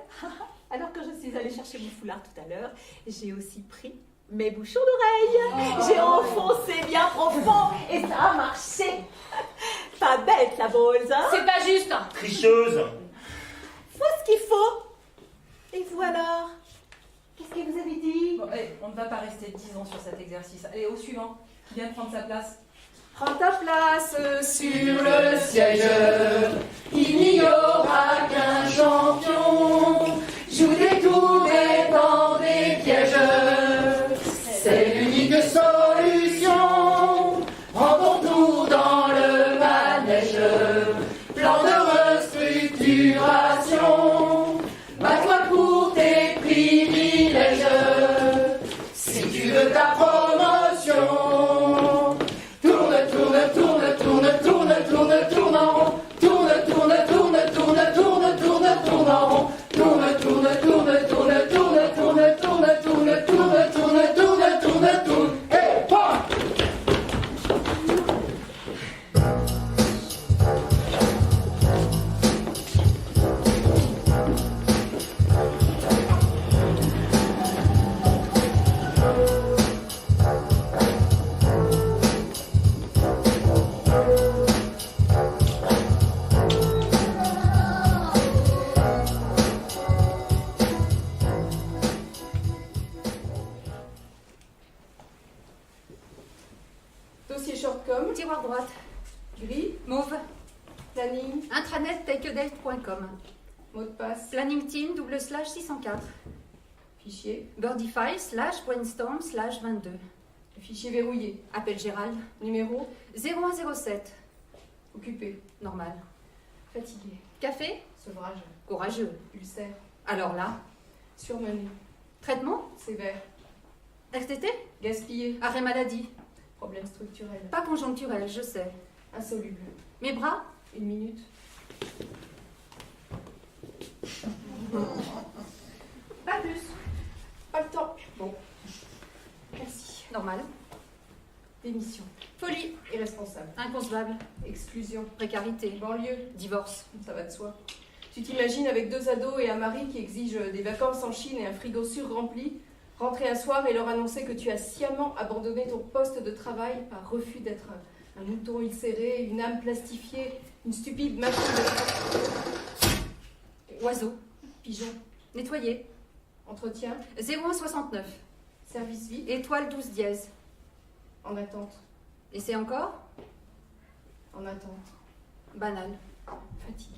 Alors que je suis allée chercher mon foulard tout à l'heure, j'ai aussi pris mes bouchons d'oreilles. J'ai enfoncé bien profond et ça a marché. Pas bête, la Bowles, hein? C'est pas juste. Tricheuse. Faut ce qu'il faut. Et vous alors? Qu'est-ce que vous avez dit? Bon, on ne va pas rester 10 ans sur cet exercice. Allez, au suivant. Qui vient de prendre sa place? Prends ta place sur le siège. Il n'y aura qu'un champion. Joue des tours et dans des pièges. C'est l'unique solution. Prends ton tour dans le manège. Plan de restructuration. Bats-toi pour tes privilèges. Si tu veux ta promotion. Tourne, tourne, tourne, tourne, tourne, tourne, tourne en rond. Tourne, tourne, tourne, tourne, tourne, tourne, tourne en rond. Tourne, tourne, tourne, tourne, tourne, tourne, tourne, tourne, tourne, tourne, tourne, tourne, tourne. Et pas. Dossier shortcom, Tiroir droite. gris, Mauve. planning, Intranet takeadate.com. mot de passe, Planning team /604. fichier, Birdify/brainstorm/22. fichier verrouillé, Appel Gérald. numéro, 0107. occupé, Normal. fatigué, Café. sevrage, Courageux. ulcère, Alors là. surmené, Traitement. sévère, RTT. gaspillé, Arrêt maladie. problème structurel, Pas conjoncturel, je sais. insoluble, Mes bras. 1 minute, Pas plus. pas le temps, bon, merci, Normal. démission, Folie. irresponsable, Inconcevable. exclusion, Précarité. banlieue, Divorce. ça va de soi. Tu t'imagines avec 2 ados et un mari qui exige des vacances en Chine et un frigo surrempli, Rentrer un soir et leur annoncer que tu as sciemment abandonné ton poste de travail par refus d'être un mouton ulcéré, une âme plastifiée, une stupide machine de... Oiseau, pigeon, nettoyer. Entretien, 0169. service vide, Étoile 12 dièse. en attente, Et c'est encore en attente, banal. fatigué.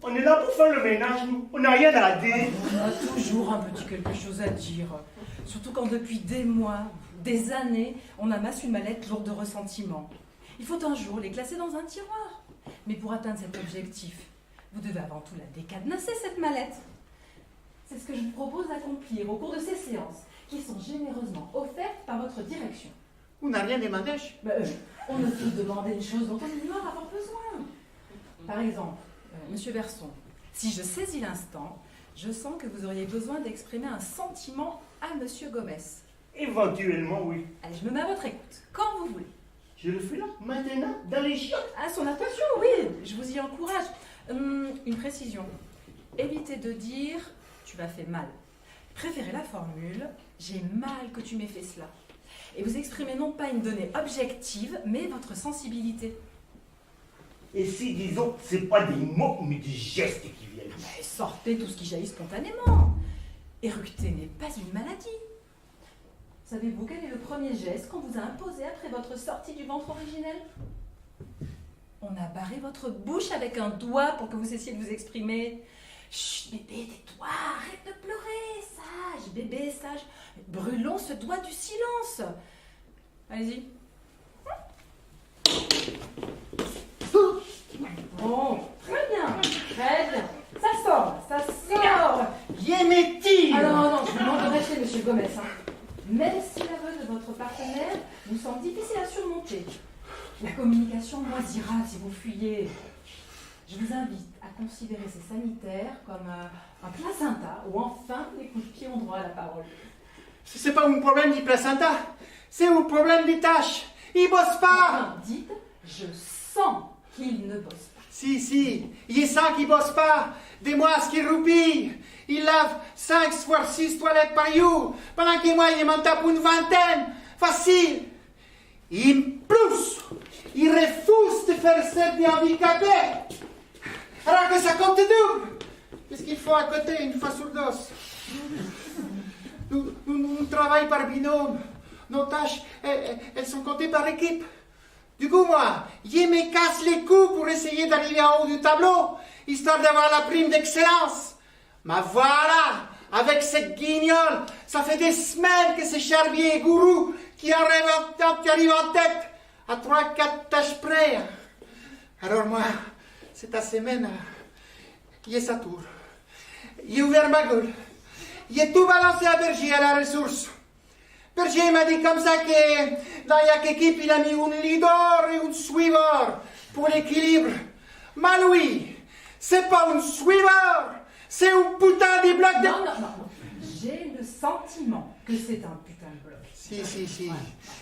On est là pour faire le ménage, nous. On n'a rien à dire. On a toujours un petit quelque chose à dire. Surtout quand depuis des mois, des années, on amasse une mallette lourde de ressentiments. Il faut un jour les classer dans un tiroir. Mais pour atteindre cet objectif, vous devez avant tout la décadenasser, cette mallette. C'est ce que je vous propose d'accomplir au cours de ces séances, qui sont généreusement offertes par votre direction. On n'a rien demandé. On ne peut demander une chose dont on ignore avoir besoin. Par exemple, Monsieur Verson, si je saisis l'instant, je sens que vous auriez besoin d'exprimer un sentiment à Monsieur Gomez. Éventuellement, oui. Allez, je me mets à votre écoute, quand vous voulez. Je le fais là, maintenant, dans les chiottes. À son attention, oui, je vous y encourage. Une précision. Évitez de dire « tu m'as fait mal ». Préférez la formule « j'ai mal que tu m'aies fait cela ». Et vous exprimez non pas une donnée objective, mais votre sensibilité. Et si, disons, c'est pas des mots, mais des gestes qui viennent. Mais sortez tout ce qui jaillit spontanément. Éructer n'est pas une maladie. Savez-vous quel est le premier geste qu'on vous a imposé après votre sortie du ventre originel? On a barré votre bouche avec un doigt pour que vous cessiez de vous exprimer. Chut, bébé, tais-toi, arrête de pleurer, sage, bébé, sage. Brûlons ce doigt du silence. Allez-y. Bon, très bien. Ça sort. Yéméti. Ah non, je vous demande de rester, monsieur Gomez. Même si l'aveu de votre partenaire vous semble difficile à surmonter, la communication moisira si vous fuyez. Je vous invite à considérer ces sanitaires comme un placenta où enfin les coups de pied ont droit à la parole. C'est pas un problème du placenta, c'est un problème des tâches. Il bosse pas. Enfin, dites, je sens qu'il ne bosse pas. Si, il est ça qui bosse pas. Des mois qui roupillent. Il lave 5 voire 6 toilettes par jour, pendant que moi, il m'en tape une vingtaine. Facile. Il me pousse. Il refuse de faire celle des handicapés. Alors que ça compte double. Qu'est-ce qu'il faut à côté, une fois sur dos? Nous travaillons par binôme. Nos tâches, elles sont comptées par équipe. Du coup, moi, je me casse les coups pour essayer d'arriver en haut du tableau, histoire d'avoir la prime d'excellence. Mais voilà, avec cette guignole, ça fait des semaines que c'est Charbier et Gourou qui arrivent en tête, à 3-4 tâches près. Alors moi, cette semaine, il est sa tour. Il a ouvert ma gueule. Il a tout balancé à Berger, à la ressource. Berger m'a dit comme ça que dans chaque équipe, il a mis un leader et un suiveur pour l'équilibre. Mais lui, c'est pas un suiveur, c'est un putain de bloc de... Non. J'ai le sentiment que c'est un putain de bloc. Si.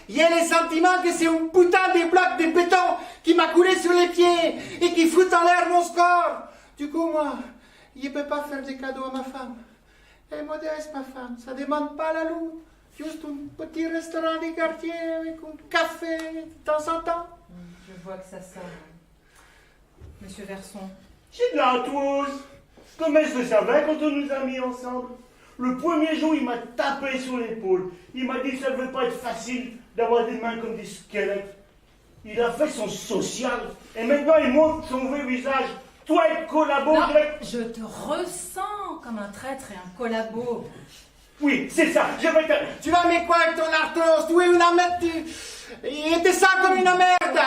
Il y a le sentiment que c'est un putain de bloc de béton qui m'a coulé sur les pieds et qui fout en l'air mon score. Du coup, moi, je ne peux pas faire des cadeaux à ma femme. Elle est modeste, ma femme, ça demande pas la loue. Juste un petit restaurant du quartier avec un café de temps en temps. Je vois que ça sort. Monsieur Verson. J'ai de la tousse. Comment je le savais quand on nous a mis ensemble? Le premier jour, il m'a tapé sur l'épaule. Il m'a dit que ça ne devait pas être facile d'avoir des mains comme des squelettes. Il a fait son social. Et maintenant, il montre son vrai visage Toi être collabo Non, direct... je te ressens comme un traître et un collabo. Oui, c'est ça, je vais te... Tu vas mais quoi avec ton artos? Tu es una merde, et t'es ça comme une merde.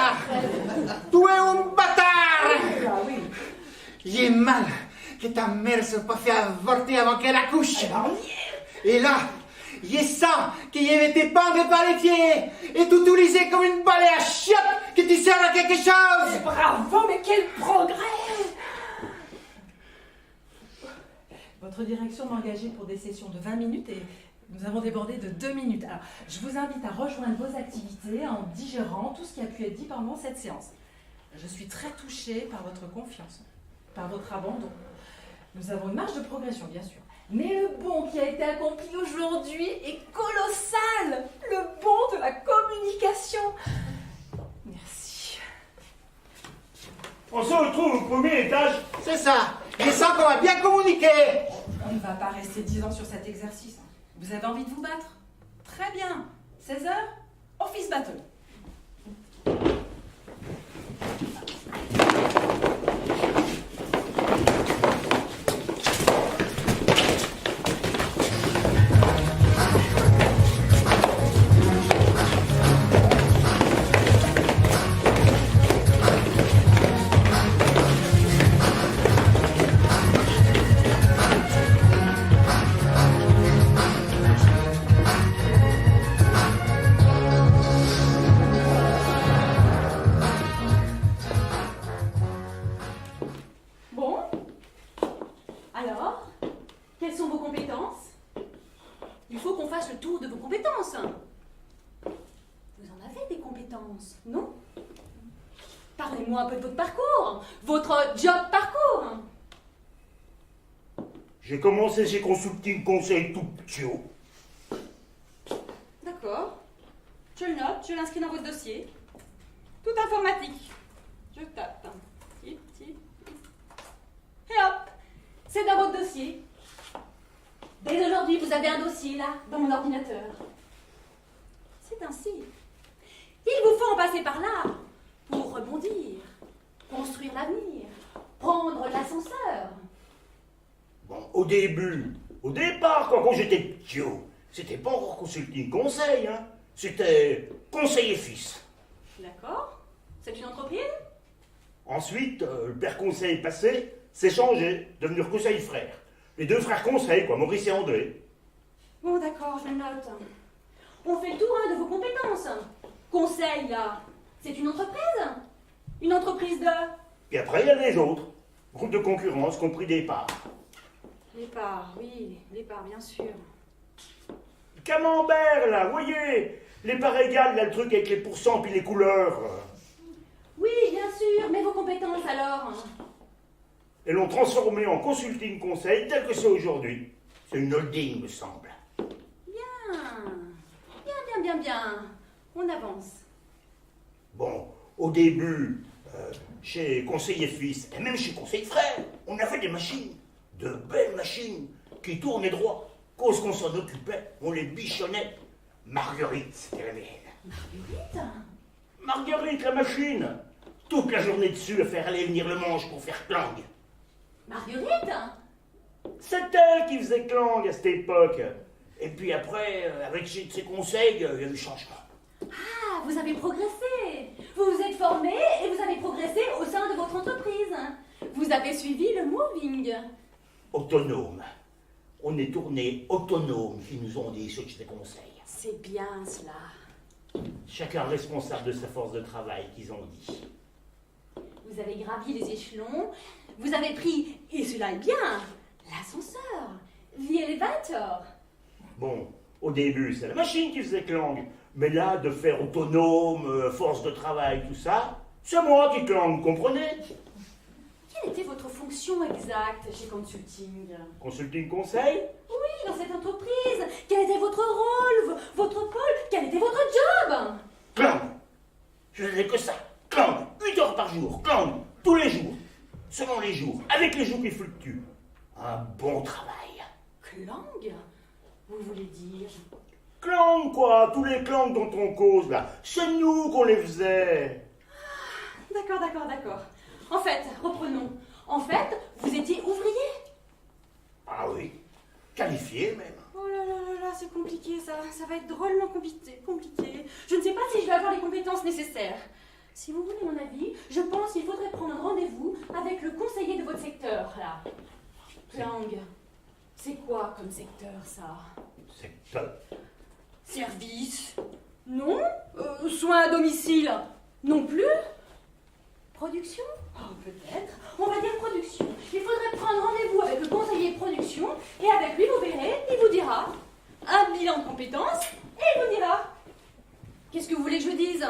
Tu es un bâtard. Il est mal que ta mère se soit pas fait avorter avant qu'elle accouche. Et là, il est ça qui avait été pendre par les pieds et tout lisé comme une balai à chiottes que tu sers à quelque chose. Bravo, mais quel progrès! Votre direction m'a engagé pour des sessions de 20 minutes et nous avons débordé de 2 minutes. Alors, je vous invite à rejoindre vos activités en digérant tout ce qui a pu être dit pendant cette séance. Je suis très touchée par votre confiance, par votre abandon. Nous avons une marge de progression, bien sûr. Mais le bond qui a été accompli aujourd'hui est colossal! Le bond de la communication! Merci. On se retrouve au premier étage. C'est ça. Je sens qu'on va bien communiquer. On ne va pas rester 10 ans sur cet exercice. Vous avez envie de vous battre? Très bien. 16h, office battle. Bon. Alors, quelles sont vos compétences? Il faut qu'on fasse le tour de vos compétences. Vous en avez des compétences, non? Parlez-moi un peu de votre parcours, votre job parcours. J'ai commencé chez Consulting Conseil tout petit. D'accord. Je le note, je l'inscris dans votre dossier. Tout informatique. Je tape. Tip, tip. Et hop, c'est dans votre dossier. Dès aujourd'hui, vous avez un dossier là, dans mon ordinateur. C'est ainsi. Il vous faut en passer par là pour rebondir, construire l'avenir, prendre l'ascenseur. Bon, au départ, quand j'étais petit, c'était pas encore Consulting Conseil, hein. C'était Conseil et Fils. D'accord. C'est une entreprise? Ensuite, le père Conseil passé s'est changé, devenu Conseil frère. Les 2 frères Conseil, quoi, Maurice et André. Bon, d'accord, je le note. On fait le tour de vos compétences. Conseil, là, c'est une entreprise? Une entreprise de... Puis après, il y a les autres. Groupe de concurrence, compris des parts. Les parts, oui, les parts, bien sûr. Camembert, là, voyez. Les parts égales, là, le truc avec les pourcents puis les couleurs. Oui, bien sûr, mais vos compétences alors? Et l'ont transformé en Consulting Conseil tel que c'est aujourd'hui. C'est une holding, me semble. Bien. On avance. Bon, au début, chez Conseil et Fils, et même chez Conseil Frère, on avait des machines, de belles machines, qui tournaient droit. Cause qu'on s'en occupait, on les bichonnait. Marguerite, c'était la mienne. Marguerite, la machine. Toute la journée dessus à faire aller et venir le manche pour faire clang. Marguerite? C'est elle qui faisait clang à cette époque. Et puis après, avec ses conseils, il y a eu changement. Ah, vous avez progressé. Vous vous êtes formé et vous avez progressé au sein de votre entreprise. Vous avez suivi le moving. Autonome. On est tourné autonome, ils nous ont dit ceux qui étaient conseils. C'est bien cela. Chacun responsable de sa force de travail, qu'ils ont dit. Vous avez gravi les échelons, vous avez pris, et cela est bien, l'ascenseur, the elevator. Bon, au début, c'est la machine qui faisait clang. Mais là, de faire autonome, force de travail, tout ça, c'est moi qui clang, comprenez? Quelle était votre fonction exacte chez Consulting? Consulting Conseil? Oui, dans cette entreprise. Quel était votre rôle, votre pôle? Quel était votre job? Clang! Je faisais que ça. Clang! 8 heures par jour. Clang! Tous les jours. Selon les jours. Avec les jours qui fluctuent. Un bon travail. Clang? Vous voulez dire? Clang, quoi! Tous les clangs dont on cause, là. C'est nous qu'on les faisait. D'accord. En fait, reprenons. En fait, vous étiez ouvrier. Ah oui, qualifié même. Oh là là là là, c'est compliqué ça. Ça va être drôlement compliqué. Je ne sais pas si je vais avoir les compétences nécessaires. Si vous voulez mon avis, je pense qu'il faudrait prendre rendez-vous avec le conseiller de votre secteur, là. Lang. C'est quoi comme secteur, ça? Secteur. Service? Non. Soins à domicile? Non plus. Production? Oh, peut-être. On va dire production. Il faudrait prendre rendez-vous avec le conseiller production et avec lui, vous verrez, il vous dira un bilan de compétences et il vous dira. Qu'est-ce que vous voulez que je dise?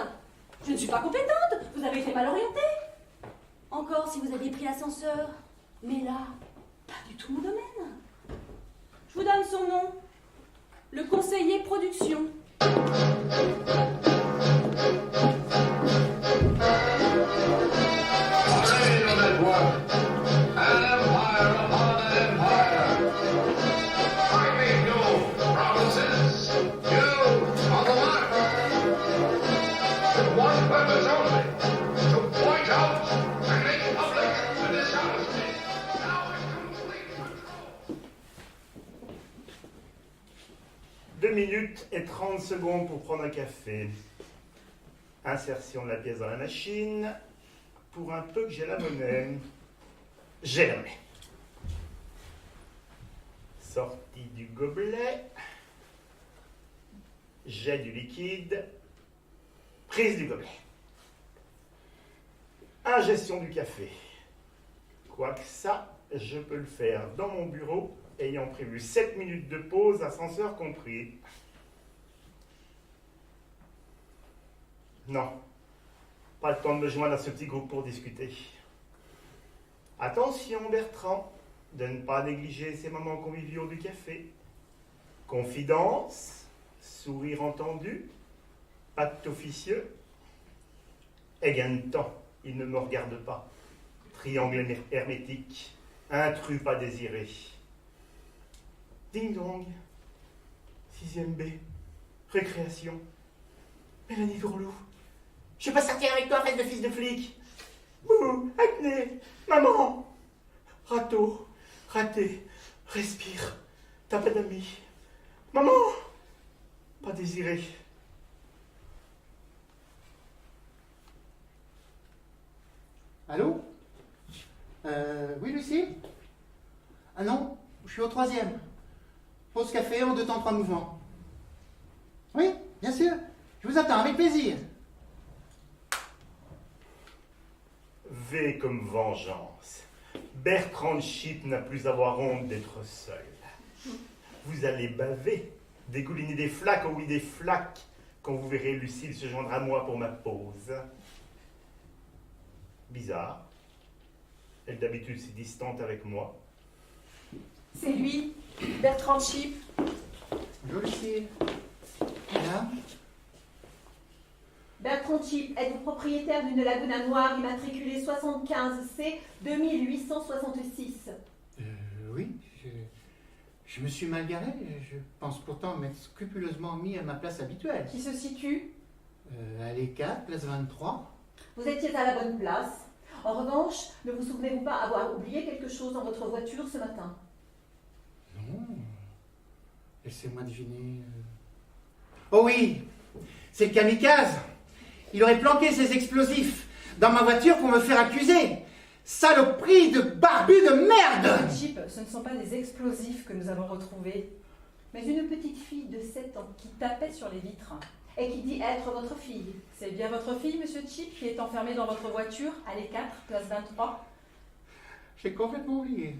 Je ne suis pas compétente. Vous avez été mal orientée. Encore si vous aviez pris l'ascenseur. Mais là, pas du tout mon domaine. Je vous donne son nom. Le conseiller production. Minutes et 30 secondes pour prendre un café. Insertion de la pièce dans la machine. Pour un peu que j'ai la monnaie. J'ai la monnaie. Sortie du gobelet. Jet du liquide. Prise du gobelet. Ingestion du café. Quoique ça, je peux le faire dans mon bureau, ayant prévu 7 minutes de pause, ascenseur compris. Non, pas le temps de me joindre à ce petit groupe pour discuter. Attention, Bertrand, de ne pas négliger ces moments conviviaux du café. Confidence, sourire entendu, pacte officieux. Et gain de temps, il ne me regarde pas. Triangle hermétique, intrus pas désiré. Ding dong, 6e B, récréation. Mélanie Tourlou, je vais pas sortir avec toi, fesse de fils de flic. Bouh, acné, maman. Râteau, raté, respire, t'as pas d'amis. Maman, pas désiré. Allô? Oui, Lucie? Ah non, je suis au 3e. Pause café en 2 temps 3 mouvements. Oui, bien sûr. Je vous attends avec plaisir. V comme vengeance. Bertrand Chip n'a plus à avoir honte d'être seul. Vous allez baver, dégouliner des flaques, oh oui, des flaques, quand vous verrez Lucille se joindre à moi pour ma pause. Bizarre. Elle d'habitude si distante avec moi. C'est lui, Bertrand Chip. Bonjour, Lucie. Voilà. Bertrand Chip, êtes-vous propriétaire d'une Laguna Noire immatriculée 75C 2866? Oui, je me suis mal garé. Je pense pourtant m'être scrupuleusement mis à ma place habituelle. Qui se situe? Allée 4, place 23. Vous étiez à la bonne place. En revanche, ne vous souvenez-vous pas avoir oublié quelque chose dans votre voiture ce matin? Non. Laissez-moi deviner. Oh oui, c'est le kamikaze. Il aurait planqué ses explosifs dans ma voiture pour me faire accuser. Saloperie de barbu de merde! Chip, ce ne sont pas des explosifs que nous avons retrouvés, mais une petite fille de 7 ans qui tapait sur les vitres et qui dit être votre fille. C'est bien votre fille, monsieur Chip, qui est enfermée dans votre voiture, allée 4, place 23? J'ai complètement oublié.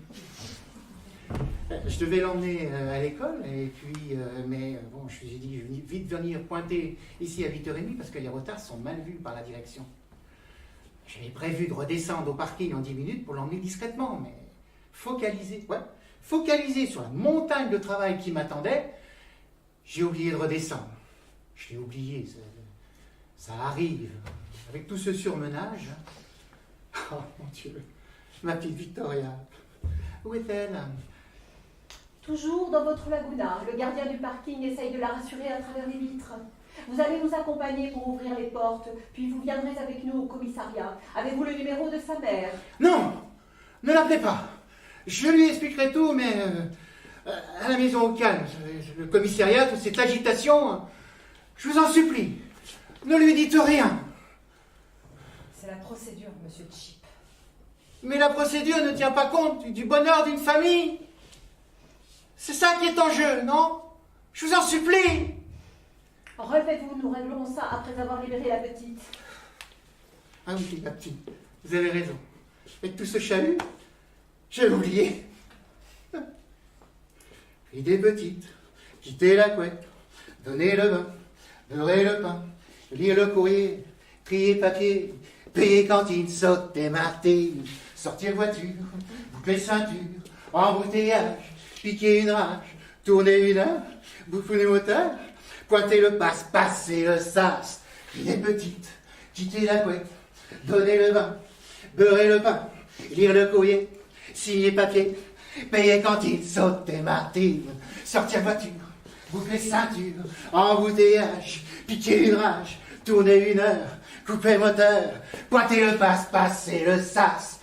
Je devais l'emmener à l'école, et puis, mais bon, je lui ai dit, je vais vite venir pointer ici à 8h30 parce que les retards sont mal vus par la direction. J'avais prévu de redescendre au parking en 10 minutes pour l'emmener discrètement, mais focalisé sur la montagne de travail qui m'attendait, j'ai oublié de redescendre. Je l'ai oublié, ça arrive, avec tout ce surmenage. Oh mon Dieu, ma petite Victoria, où est-elle? Toujours dans votre Laguna, le gardien du parking essaye de la rassurer à travers les vitres. Vous allez nous accompagner pour ouvrir les portes, puis vous viendrez avec nous au commissariat. Avez-vous le numéro de sa mère? Non! Ne l'appelez pas. Je lui expliquerai tout, mais à la maison au calme, le commissariat, toute cette agitation, je vous en supplie, ne lui dites rien. C'est la procédure, monsieur Chip. Mais la procédure ne tient pas compte du bonheur d'une famille. C'est ça qui est en jeu, non? Je vous en supplie. Relevez-vous, nous réglerons ça après avoir libéré la petite. Ah oui, la petite, vous avez raison. Avec tout ce chahut, j'avais oublié. Idée petite, quitter la couette, donner le bain, beurrer le pain, lire le courrier, trier papier, payer cantine, sauter marter, sortir voiture, boucler ceinture, embouteillage, piquer une rage, tourner une heure, bouffer les moteurs, pointer le passe, passer le sas, idée petite, quitter la couette, donner le bain, beurrer le pain, lire le courrier, signer papier, payer cantine, sauter martine, sortir voiture, boucler ceinture, embouteillage, piquer une rage, tourner une heure, couper moteur, pointer le passe, passer le sas.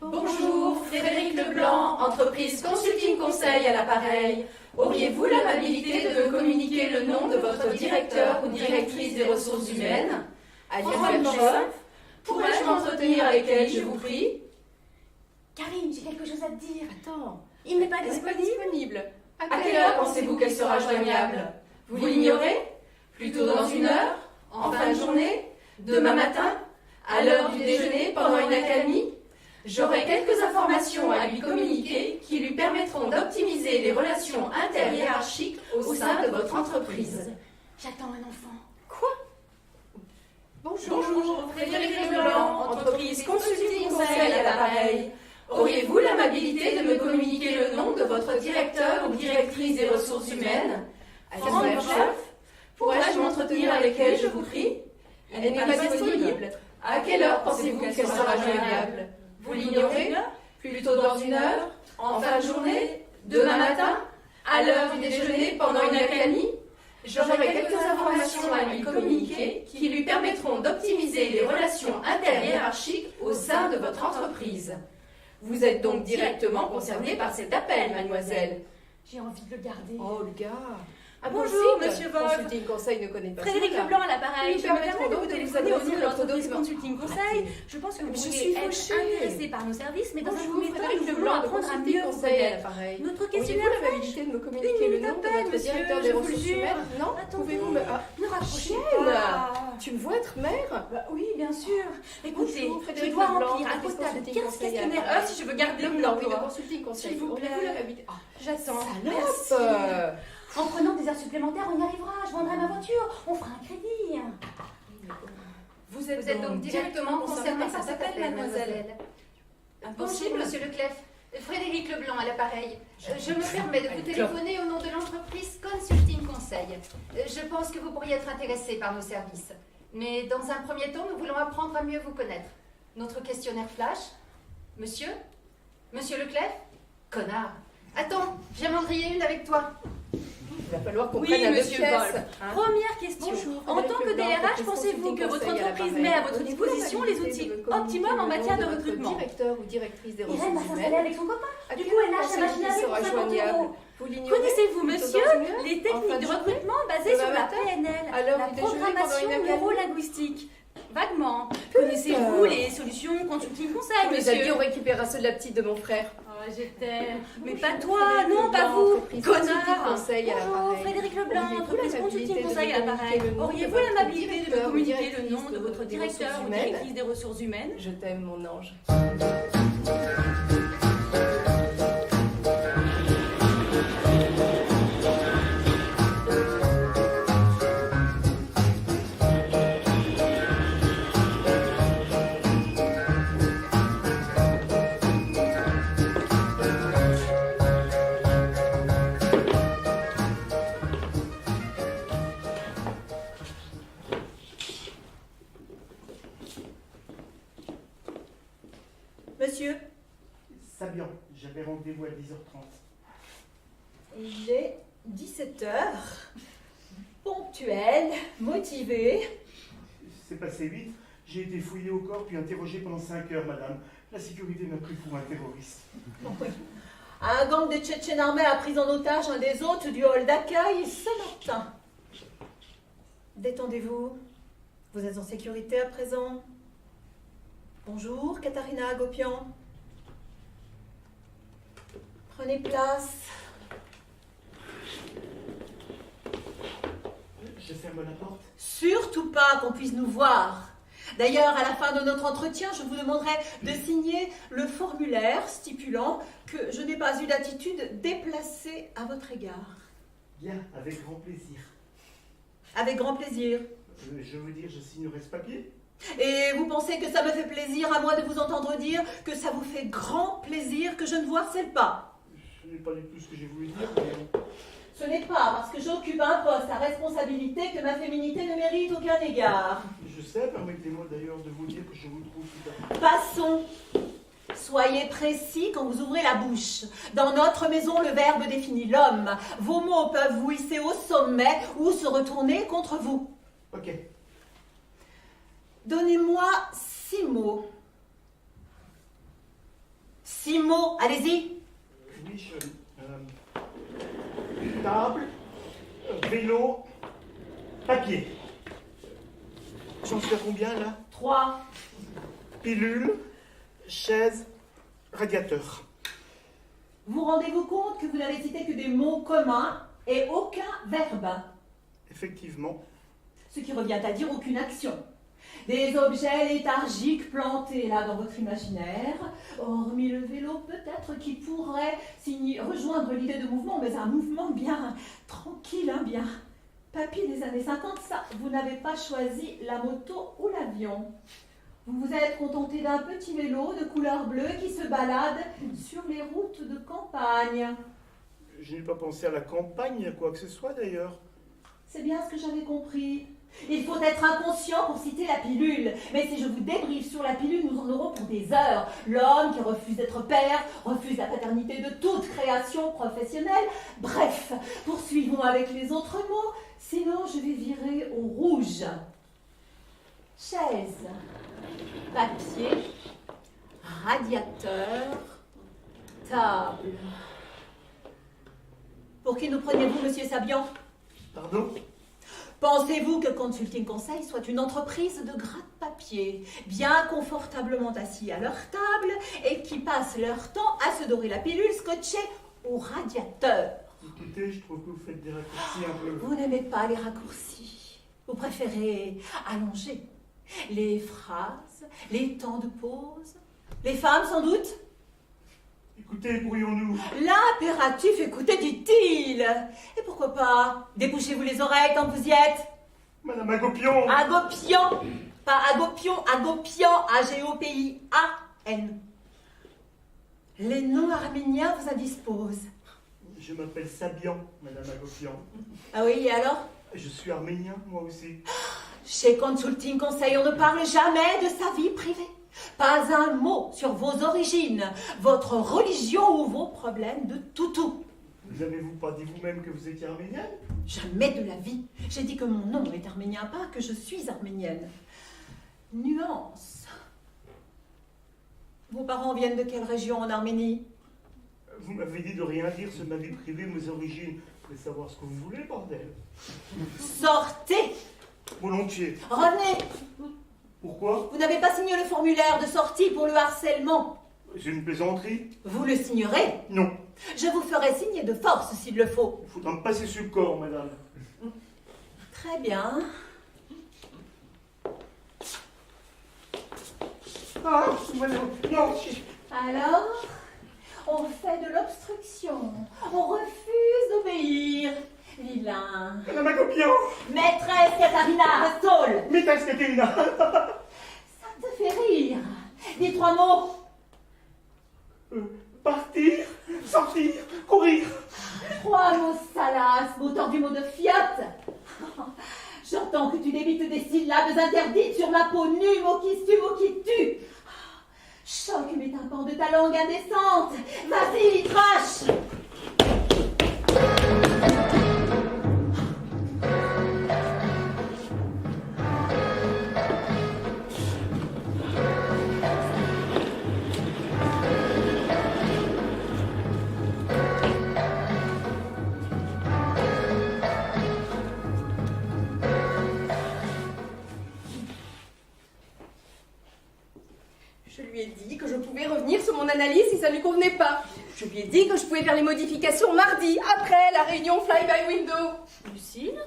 Bonjour, Frédéric Leblanc, entreprise Consulting Conseil à l'appareil. Auriez-vous l'amabilité de me communiquer le nom de votre directeur ou directrice des ressources humaines? Alice Chef, pourrais-je m'entretenir avec elle, je vous prie? Karine, j'ai quelque chose à te dire. Attends, Il n'est pas elle n'est pas disponible. disponible. À quelle heure pensez-vous qu'elle sera joignable? Vous l'ignorez? Plutôt dans une heure? En fin de journée? Demain matin? À l'heure du déjeuner? Pendant une accalmie? J'aurai quelques informations à lui communiquer qui lui permettront d'optimiser les relations interhiérarchiques au sein de votre entreprise. J'attends un enfant. Quoi? Bonjour, Frédéric Leblanc, entreprise Consulting Conseil à l'appareil. Auriez-vous l'amabilité de me communiquer le nom de votre directeur ou directrice des ressources humaines? Alice Chef, pourrais-je m'entretenir avec elle, je vous prie? Elle n'est pas disponible. À quelle heure pensez-vous qu'elle sera joignable? Vous l'ignorez? Plutôt dans une heure? En fin de journée? Demain matin? À l'heure du déjeuner? Pendant une accalmie? J'aurai quelques informations à lui communiquer qui lui permettront d'optimiser les relations interhiérarchiques au sein de votre entreprise. Vous êtes donc directement concerné par cet appel, mademoiselle. J'ai envie de le garder. Oh, le gars. Bonjour, monsieur Wolf. Consulting Conseil ne connaît pas Frédéric ça. Leblanc à l'appareil. Nous Je me permettrons permets de donc vous de vous téléphoner au nom adresser de notre l'entreprise document. Consulting Conseil. Je pense que vous Je pouvez suis être fauchée. intéressé par nos services, mais dans un Bonjour, premier temps, Frédéric nous voulons Leblanc de apprendre à Consulting mieux vous Conseil à connaître. l'appareil. Notre Auriez-vous questionnaire l'amabilité de me communiquer Une le minute nom à de peine, votre monsieur, directeur je des vous le ressources jure. humaines? Non? Attendez, Pouvez-vous me... Ah, ne raccrochez Chêne, pas. tu me vois être mère? Bah oui, bien sûr. Écoutez, Bonjour, je Frédéric dois Leblanc, remplir un entreprise quota de Consulting 15 Conseil à questionnaires l'appareil. si je veux garder mon Non, oui, de emploi. Consulting Conseil. S'il vous plaît. Auriez-vous l'amabilité... Ah, J'attends. salope. En prenant des heures supplémentaires, on y arrivera. Je vendrai ma voiture. On fera un crédit. Vous Vous êtes donc directement concerné par cet appel, mademoiselle. Impossible, Monsieur Leclef. Frédéric Leblanc à l'appareil. Je me permets de vous téléphoner au nom de l'entreprise Consulting Conseil. Je pense que vous pourriez être intéressé par nos services. Mais dans un premier temps, nous voulons apprendre à mieux vous connaître. Notre questionnaire flash. Monsieur? Monsieur Leclef? Connard. Attends, viens m'en griller une avec toi. Il va falloir qu'on Oui, prenne à deux monsieur pièces. Wolf. Hein? Première question. Bonjour, En tant que Frédéric Leblanc, DRH, entreprise pensez-vous que Consulting votre Conseil à entreprise l'appareil. met à votre Auriez-vous disposition les l'amabilité outils de me communiquer optimums en le nom matière de votre recrutement? Directeur ou directrice des Irène ressources va s'installer humaines. avec son copain. À Du quelle coup, elle heure lâche la pensez-vous machine à qu'il laver pour sera 50 joignable? €. Vous l'ignorez? Connaissez-vous, Plutôt monsieur, dans une heure? les En fin techniques de journée? recrutement basées Demain sur la matin? PNL, À l'heure la du déjeuner, pendant programmation une accalmie? neurolinguistique? Vaguement. Connaissez-vous les solutions Consulting Conseil, Les habits, monsieur? on récupérera ceux de la petite de mon frère. Oh, je t'aime. Mais Bonjour, pas toi, Frédéric non, pas Leblanc, vous, entreprise Consulting connard. Conseil à Bonjour, l'appareil. Frédéric Leblanc, Auriez-vous entreprise l'amabilité Consulting de Conseil à me l'appareil. communiquer le nom de Auriez-vous votre l'amabilité de me directeur ou communiquer le directrice nom de votre des directeur ressources ou humaines? directrice des ressources humaines? Je t'aime, mon ange. j'avais rendez-vous à 10h30. Il est 17h. Ponctuel, motivé. C'est passé vite. J'ai été fouillé au corps puis interrogé pendant 5 heures, madame. La sécurité m'a pris pour un terroriste. Oui. Un gang de Tchétchènes armés a pris en otage un des hôtes du hall d'accueil ce matin. Détendez-vous. Vous êtes en sécurité à présent. Bonjour, Katharina Agopian. Prenez place. Je ferme la porte. Surtout pas qu'on puisse nous voir. D'ailleurs, à la fin de notre entretien, je vous demanderai de signer le formulaire stipulant que je n'ai pas eu d'attitude déplacée à votre égard. Bien, avec grand plaisir. Avec grand plaisir. Je veux dire, je signerai ce papier. Et vous pensez que ça me fait plaisir à moi de vous entendre dire que ça vous fait grand plaisir que je ne vous harcèle pas? Ce n'est pas du tout ce que j'ai voulu dire, mais... Ce n'est pas parce que j'occupe un poste à responsabilité que ma féminité ne mérite aucun égard. Je sais, permettez-moi d'ailleurs de vous dire que je vous trouve tout à fait... Passons. Soyez précis quand vous ouvrez la bouche. Dans notre maison, le verbe définit l'homme. Vos mots peuvent vous hisser au sommet ou se retourner contre vous. Ok. Donnez-moi 6 mots. 6 mots, allez-y. Oui, table, vélo, papier. J'en suis à combien, là? 3. Pilule, chaise, radiateur. Vous rendez-vous compte que vous n'avez cité que des mots communs et aucun verbe, Effectivement. ce qui revient à dire aucune action. Des objets léthargiques plantés là dans votre imaginaire, hormis le vélo peut-être qui pourrait rejoindre l'idée de mouvement, mais un mouvement bien tranquille, hein, bien papy des années 50, ça, vous n'avez pas choisi la moto ou l'avion. Vous vous êtes contenté d'un petit vélo de couleur bleue qui se balade sur les routes de campagne. Je n'ai pas pensé à la campagne, à quoi que ce soit d'ailleurs. C'est bien ce que j'avais compris. Il faut être inconscient pour citer la pilule. Mais si je vous débriefe sur la pilule, nous en aurons pour des heures. L'homme qui refuse d'être père, refuse la paternité de toute création professionnelle. Bref, poursuivons avec les autres mots, sinon je vais virer au rouge. Chaise, papier, radiateur, table. Pour qui nous prenez-vous, monsieur Sabian? Pardon? Pensez-vous que Consulting Conseil soit une entreprise de gratte-papier, bien confortablement assis à leur table et qui passent leur temps à se dorer la pilule scotchée au radiateur? Écoutez, je trouve que vous faites des raccourcis un peu... Vous n'aimez pas les raccourcis. Vous préférez allonger les phrases, les temps de pause. Les femmes, sans doute? Écoutez, pourrions-nous... L'impératif, écoutez, dit-il. Et pourquoi pas? Débouchez-vous les oreilles tant que vous y êtes. Madame Agopian! Agopian, pas Agopion, Agopian, A-G-O-P-I-A-N. Les noms arméniens vous indisposent. Je m'appelle Sabian, Madame Agopian. Ah oui, et alors? Je suis arménien, moi aussi. Chez Consulting Conseil, on ne parle jamais de sa vie privée. Pas un mot sur vos origines, votre religion ou vos problèmes de toutou. N'avez-vous pas dit vous-même que vous étiez arménienne? Jamais de la vie. J'ai dit que mon nom est arménien, pas que je suis arménienne. Nuance. Vos parents viennent de quelle région en Arménie? Vous m'avez dit de rien dire sur ma vie privée, mes origines. Vous voulez savoir ce que vous voulez, bordel? Sortez! Volontiers. Revenez! Pourquoi? Vous n'avez pas signé le formulaire de sortie pour le harcèlement. C'est une plaisanterie? Vous le signerez? Non. Je vous ferai signer de force s'il le faut. Il faudra me passer sur le corps, madame. Très bien. Ah, madame, non. Alors, on fait de l'obstruction. On refuse d'obéir. Vilain. Madame Agopian! Maîtresse Katharina Rastol. Maîtresse Katerina! Ça te fait rire. Dis 3 mots. Partir, sortir, courir. 3 mots salaces, moteur du mot de fiotte. J'entends que tu débites des syllabes interdites sur ma peau nue, mot qui tue. Choc métaphorique. encore de ta langue indécente. Vas-y, trash. Je lui ai dit que je pouvais revenir sur mon analyse si ça ne lui convenait pas. Je lui ai dit que je pouvais faire les modifications mardi, après la réunion fly-by-window. Lucille?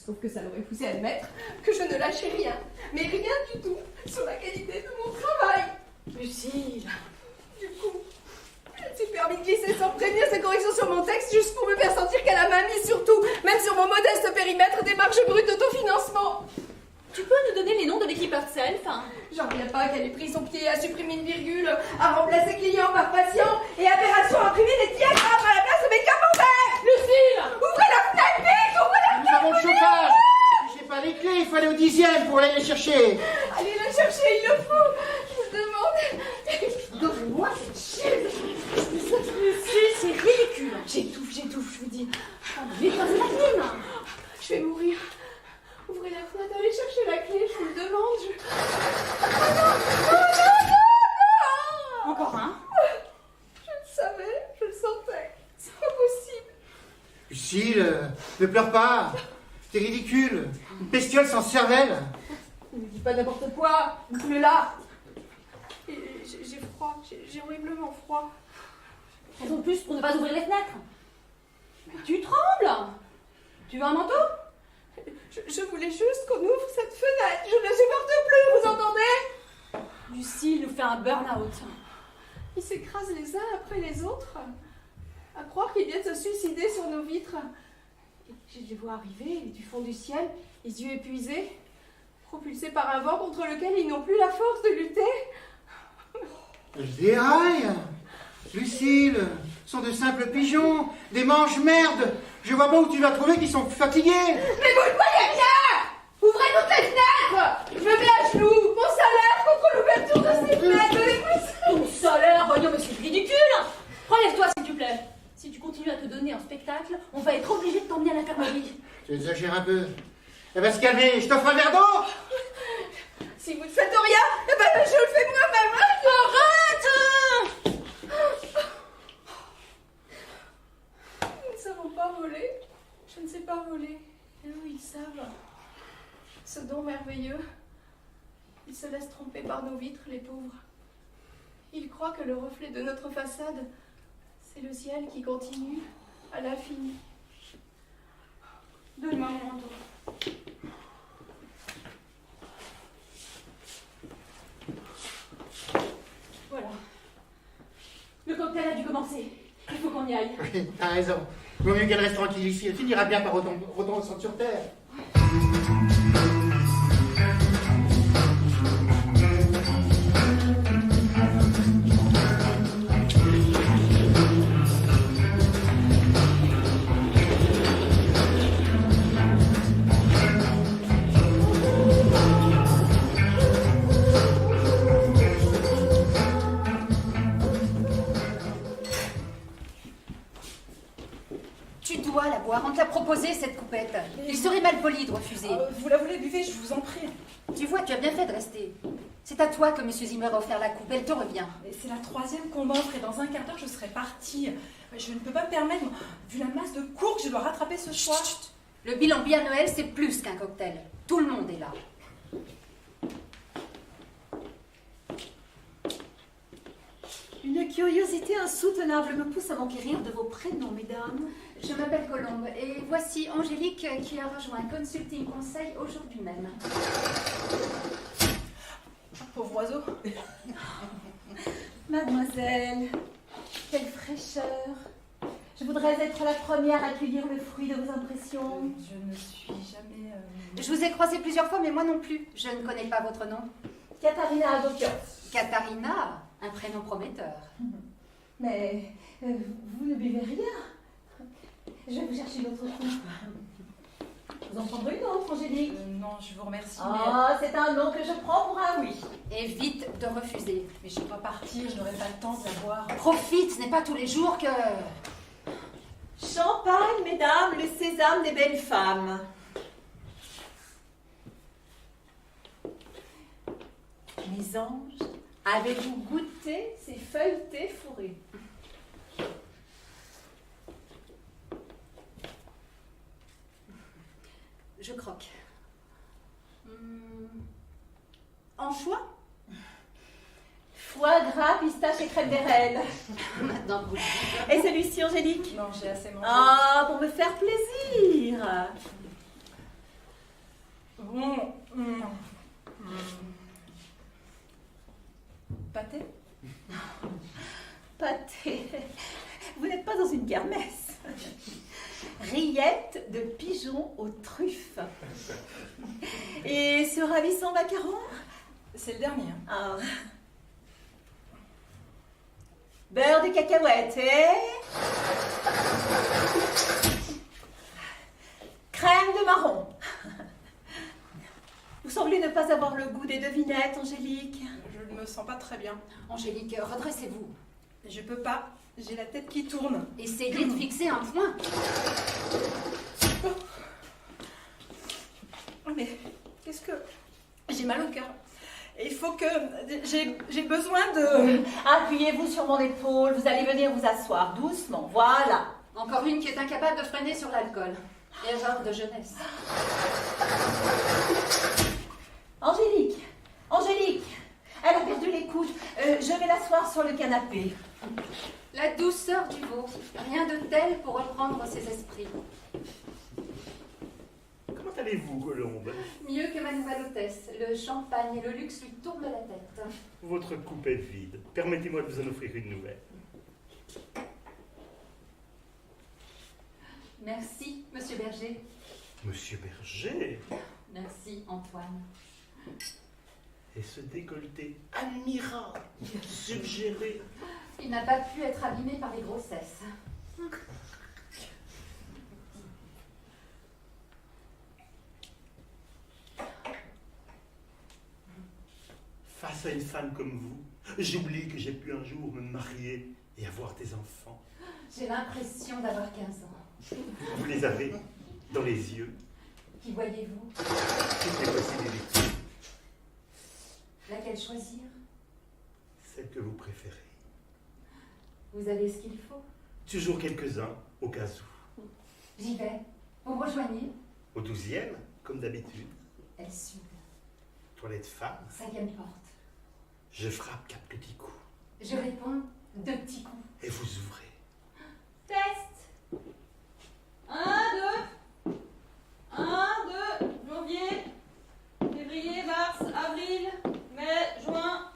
Sauf que ça l'aurait poussé à admettre que je ne lâchais rien, mais rien du tout, sur la qualité de mon travail. Lucille! Du coup, elle s'est permis de glisser sans prévenir ses corrections sur mon texte juste pour me faire sentir qu'elle a main mise sur tout, même sur mon modeste périmètre des marges brutes d'autofinancement. Tu peux nous donner les noms de l'équipe Self? J'en reviens pas qu'elle ait pris son pied à supprimer une virgule, à remplacer client par patient et aberration à imprimer des diagrammes à la place de mes camemberts. Lucille! Ouvrez la fenêtre, vite! Ouvrez la Nous avons le chauffage. J'ai pas les clés, il faut aller au 10e pour aller les chercher. Allez le chercher, il le faut. Je vous demande. Donnez-moi cette chaise. Lucille, c'est ridicule! J'étouffe, je vous dis. Mais pas de la clim! Je vais mourir. Ouvrez la fenêtre, allez chercher la clé, je vous le demande. Non. Encore un? Je le savais, je le sentais. C'est pas possible. Lucille, ne pleure pas. T'es ridicule. Une bestiole sans cervelle. Ne me dis pas n'importe quoi. Le là. J'ai froid, j'ai horriblement froid. Raison de plus pour ne pas ouvrir les fenêtres. Mais tu trembles! Tu veux un manteau? Je voulais juste qu'on ouvre cette fenêtre. Je ne supporte plus, vous entendez? Lucille nous fait un burn-out. Ils s'écrasent les uns après les autres. À croire qu'ils viennent se suicider sur nos vitres. Je les vois arriver du fond du ciel, les yeux épuisés, propulsés par un vent contre lequel ils n'ont plus la force de lutter. Je déraille. Lucille, ce sont de simples pigeons, des manches-merdes. Je vois pas où tu vas trouver qu'ils sont fatigués. Mais vous ne voyez rien! Ouvrez toutes les fenêtres! Je me mets à genoux, mon salaire contre l'ouverture de ces fenêtres, donnez-moi ça! Ton salaire, voyons, mais c'est ridicule! Relève-toi, s'il te plaît. Si tu continues à te donner un spectacle, on va être obligé de t'emmener à l'infirmerie. Tu exagères un peu. Elle va se calmer, je t'offre un verre d'eau. Si vous ne faites rien, eh ben je le fais moi-même! Arrête! Nous ne savons pas voler. Je ne sais pas voler. Et eux, ils savent. Ce don merveilleux. Ils se laissent tromper par nos vitres, les pauvres. Ils croient que le reflet de notre façade, c'est le ciel qui continue à l'infini. Donne-moi mon manteau. Voilà. Le cocktail a dû commencer. Il faut qu'on y aille. Oui, t'as raison. Vaut mieux qu'elle reste tranquille ici. Elle finira bien par retourner sur terre. Tu dois la boire, on te l'a proposé cette coupette. Il serait mal poli de refuser. Vous la voulez, buvez, je vous en prie. Tu vois, tu as bien fait de rester. C'est à toi que M. Zimmer a offert la coupe, elle te revient. Mais c'est la troisième qu'on m'offre et dans un quart d'heure, je serai partie. Je ne peux pas me permettre, vu la masse de cours que je dois rattraper ce soir. Chut. Le bilan biannuel, c'est plus qu'un cocktail. Tout le monde est là. Une curiosité insoutenable me pousse à m'enquérir de vos prénoms, mesdames. Je m'appelle Colombe et voici Angélique qui a rejoint Consulting Conseil aujourd'hui même. Pauvre oiseau. Mademoiselle, quelle fraîcheur. Je voudrais être la première à accueillir le fruit de vos impressions. Je ne suis jamais... Je vous ai croisé plusieurs fois, mais moi non plus. Je ne connais pas votre nom. Katharina Adokios. Katharina, un prénom prometteur. Mais vous ne buvez rien. Je vais vous chercher votre coupe. vous en prendre une autre, Angélique? Non, je vous remercie. Ah, c'est un non que je prends pour un oui. Évite de refuser. Mais je ne peux pas partir, je n'aurai pas le temps de la boire. Profite, ce n'est pas tous les jours que... Champagne, mesdames, le sésame des belles femmes. Mes anges, avez-vous goûté ces feuilletés fourrés? Je croque. Anchois? Foie gras, pistache et crème d'érel. Maintenant que vous le dites. Et celui-ci, Angélique? Non, j'ai assez mangé. Ah, pour me faire plaisir. Pâté? Pâté. Vous n'êtes pas dans une kermesse. Rillettes de pigeon aux truffes. Et ce ravissant macaron? C'est le dernier. Ah. Beurre de cacahuète et... crème de marron. Vous semblez ne pas avoir le goût des devinettes, Angélique. Je ne me sens pas très bien. Angélique, redressez-vous. Je peux pas. J'ai la tête qui tourne. Essayez de fixer un point. Mais qu'est-ce que... J'ai mal au cœur. Il faut que... J'ai besoin de... Appuyez-vous sur mon épaule, vous allez venir vous asseoir doucement, voilà. Encore une qui est incapable de freiner sur l'alcool. Erreur de jeunesse. Angélique, Angélique, elle a perdu l'écoute. Je vais l'asseoir sur le canapé. La douceur du veau. Rien de tel pour reprendre ses esprits. Comment allez-vous, Colombe? Mieux que ma nouvelle hôtesse. Le champagne et le luxe lui tournent la tête. Votre coupe est vide. Permettez-moi de vous en offrir une nouvelle. Merci, Monsieur Berger. Monsieur Berger? Merci, Antoine. Et ce décolleté admirable, suggéré. Il n'a pas pu être abîmé par les grossesses. Face à une femme comme vous, j'oublie que j'ai pu un jour me marier et avoir des enfants. J'ai l'impression d'avoir 15 ans. Vous les avez dans les yeux, Qui voyez-vous? toutes les possibilités, Laquelle choisir? celles que vous préférez. Vous avez ce qu'il faut. Toujours quelques-uns, au cas où. J'y vais. Vous me rejoignez? Au 12e, comme d'habitude, Elle suit. toilette femme, 5e porte. je frappe 4 petits coups. Je réponds 2 petits coups. Et vous ouvrez. Test. 1, 2. 1, 2. Janvier, février, mars, avril, mai, juin,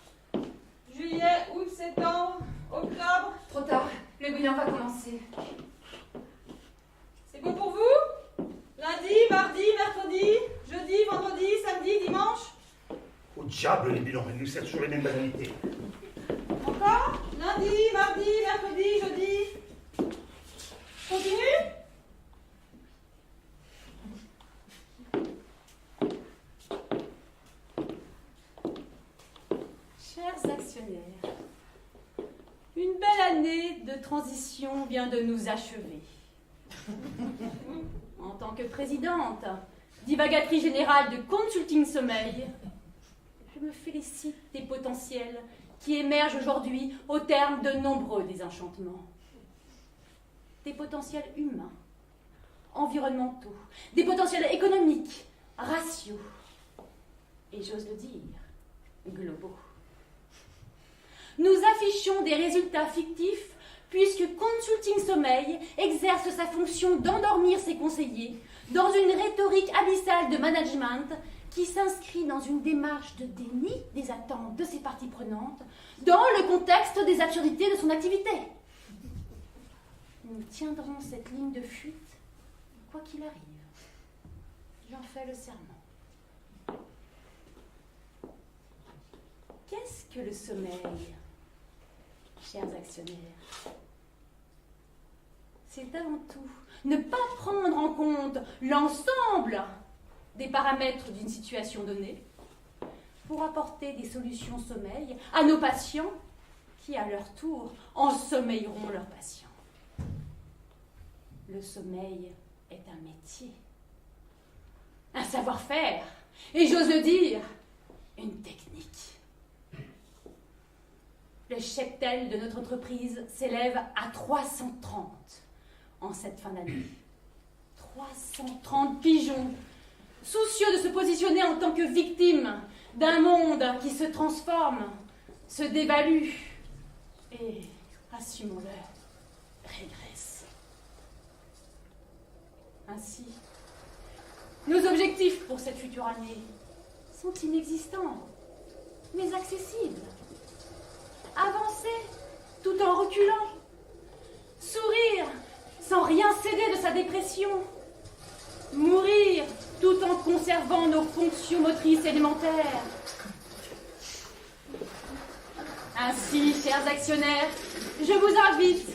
juillet, août, septembre, octobre. Trop tard. Le bilan va commencer. C'est bon pour vous? Lundi, mardi, mercredi, jeudi, vendredi, samedi, dimanche. Au diable les bilans, ils nous servent toujours les mêmes banalités. Encore? Lundi, mardi, mercredi, jeudi. Continue? Chers actionnaires, une belle année de transition vient de nous achever. En tant que présidente, divagatrice générale de Consulting Sommeil, je me félicite des potentiels qui émergent aujourd'hui au terme de nombreux désenchantements. Des potentiels humains, environnementaux, des potentiels économiques, raciaux, et j'ose le dire, globaux. Nous affichons des résultats fictifs puisque Consulting Sommeil exerce sa fonction d'endormir ses conseillers dans une rhétorique abyssale de management qui s'inscrit dans une démarche de déni des attentes de ses parties prenantes dans le contexte des absurdités de son activité. Nous tiendrons cette ligne de fuite quoi qu'il arrive. J'en fais le serment. Qu'est-ce que le sommeil, chers actionnaires? c'est avant tout ne pas prendre en compte l'ensemble des paramètres d'une situation donnée pour apporter des solutions sommeil à nos patients qui, à leur tour, ensommeilleront leurs patients. Le sommeil est un métier, un savoir-faire, et j'ose le dire, une technique. Le cheptel de notre entreprise s'élève à 330 en cette fin d'année. 330 pigeons, soucieux de se positionner en tant que victimes d'un monde qui se transforme, se dévalue et, assumons-le, régresse. Ainsi, nos objectifs pour cette future année sont inexistants, mais accessibles. Avancer tout en reculant. Sourire sans rien céder de sa dépression. Mourir tout en conservant nos fonctions motrices élémentaires. Ainsi, chers actionnaires, je vous invite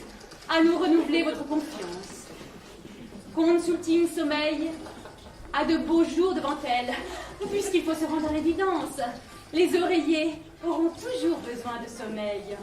à nous renouveler votre confiance. Consulting Sommeil a de beaux jours devant elle, puisqu'il faut se rendre à l'évidence. Les oreillers auront toujours besoin de sommeil.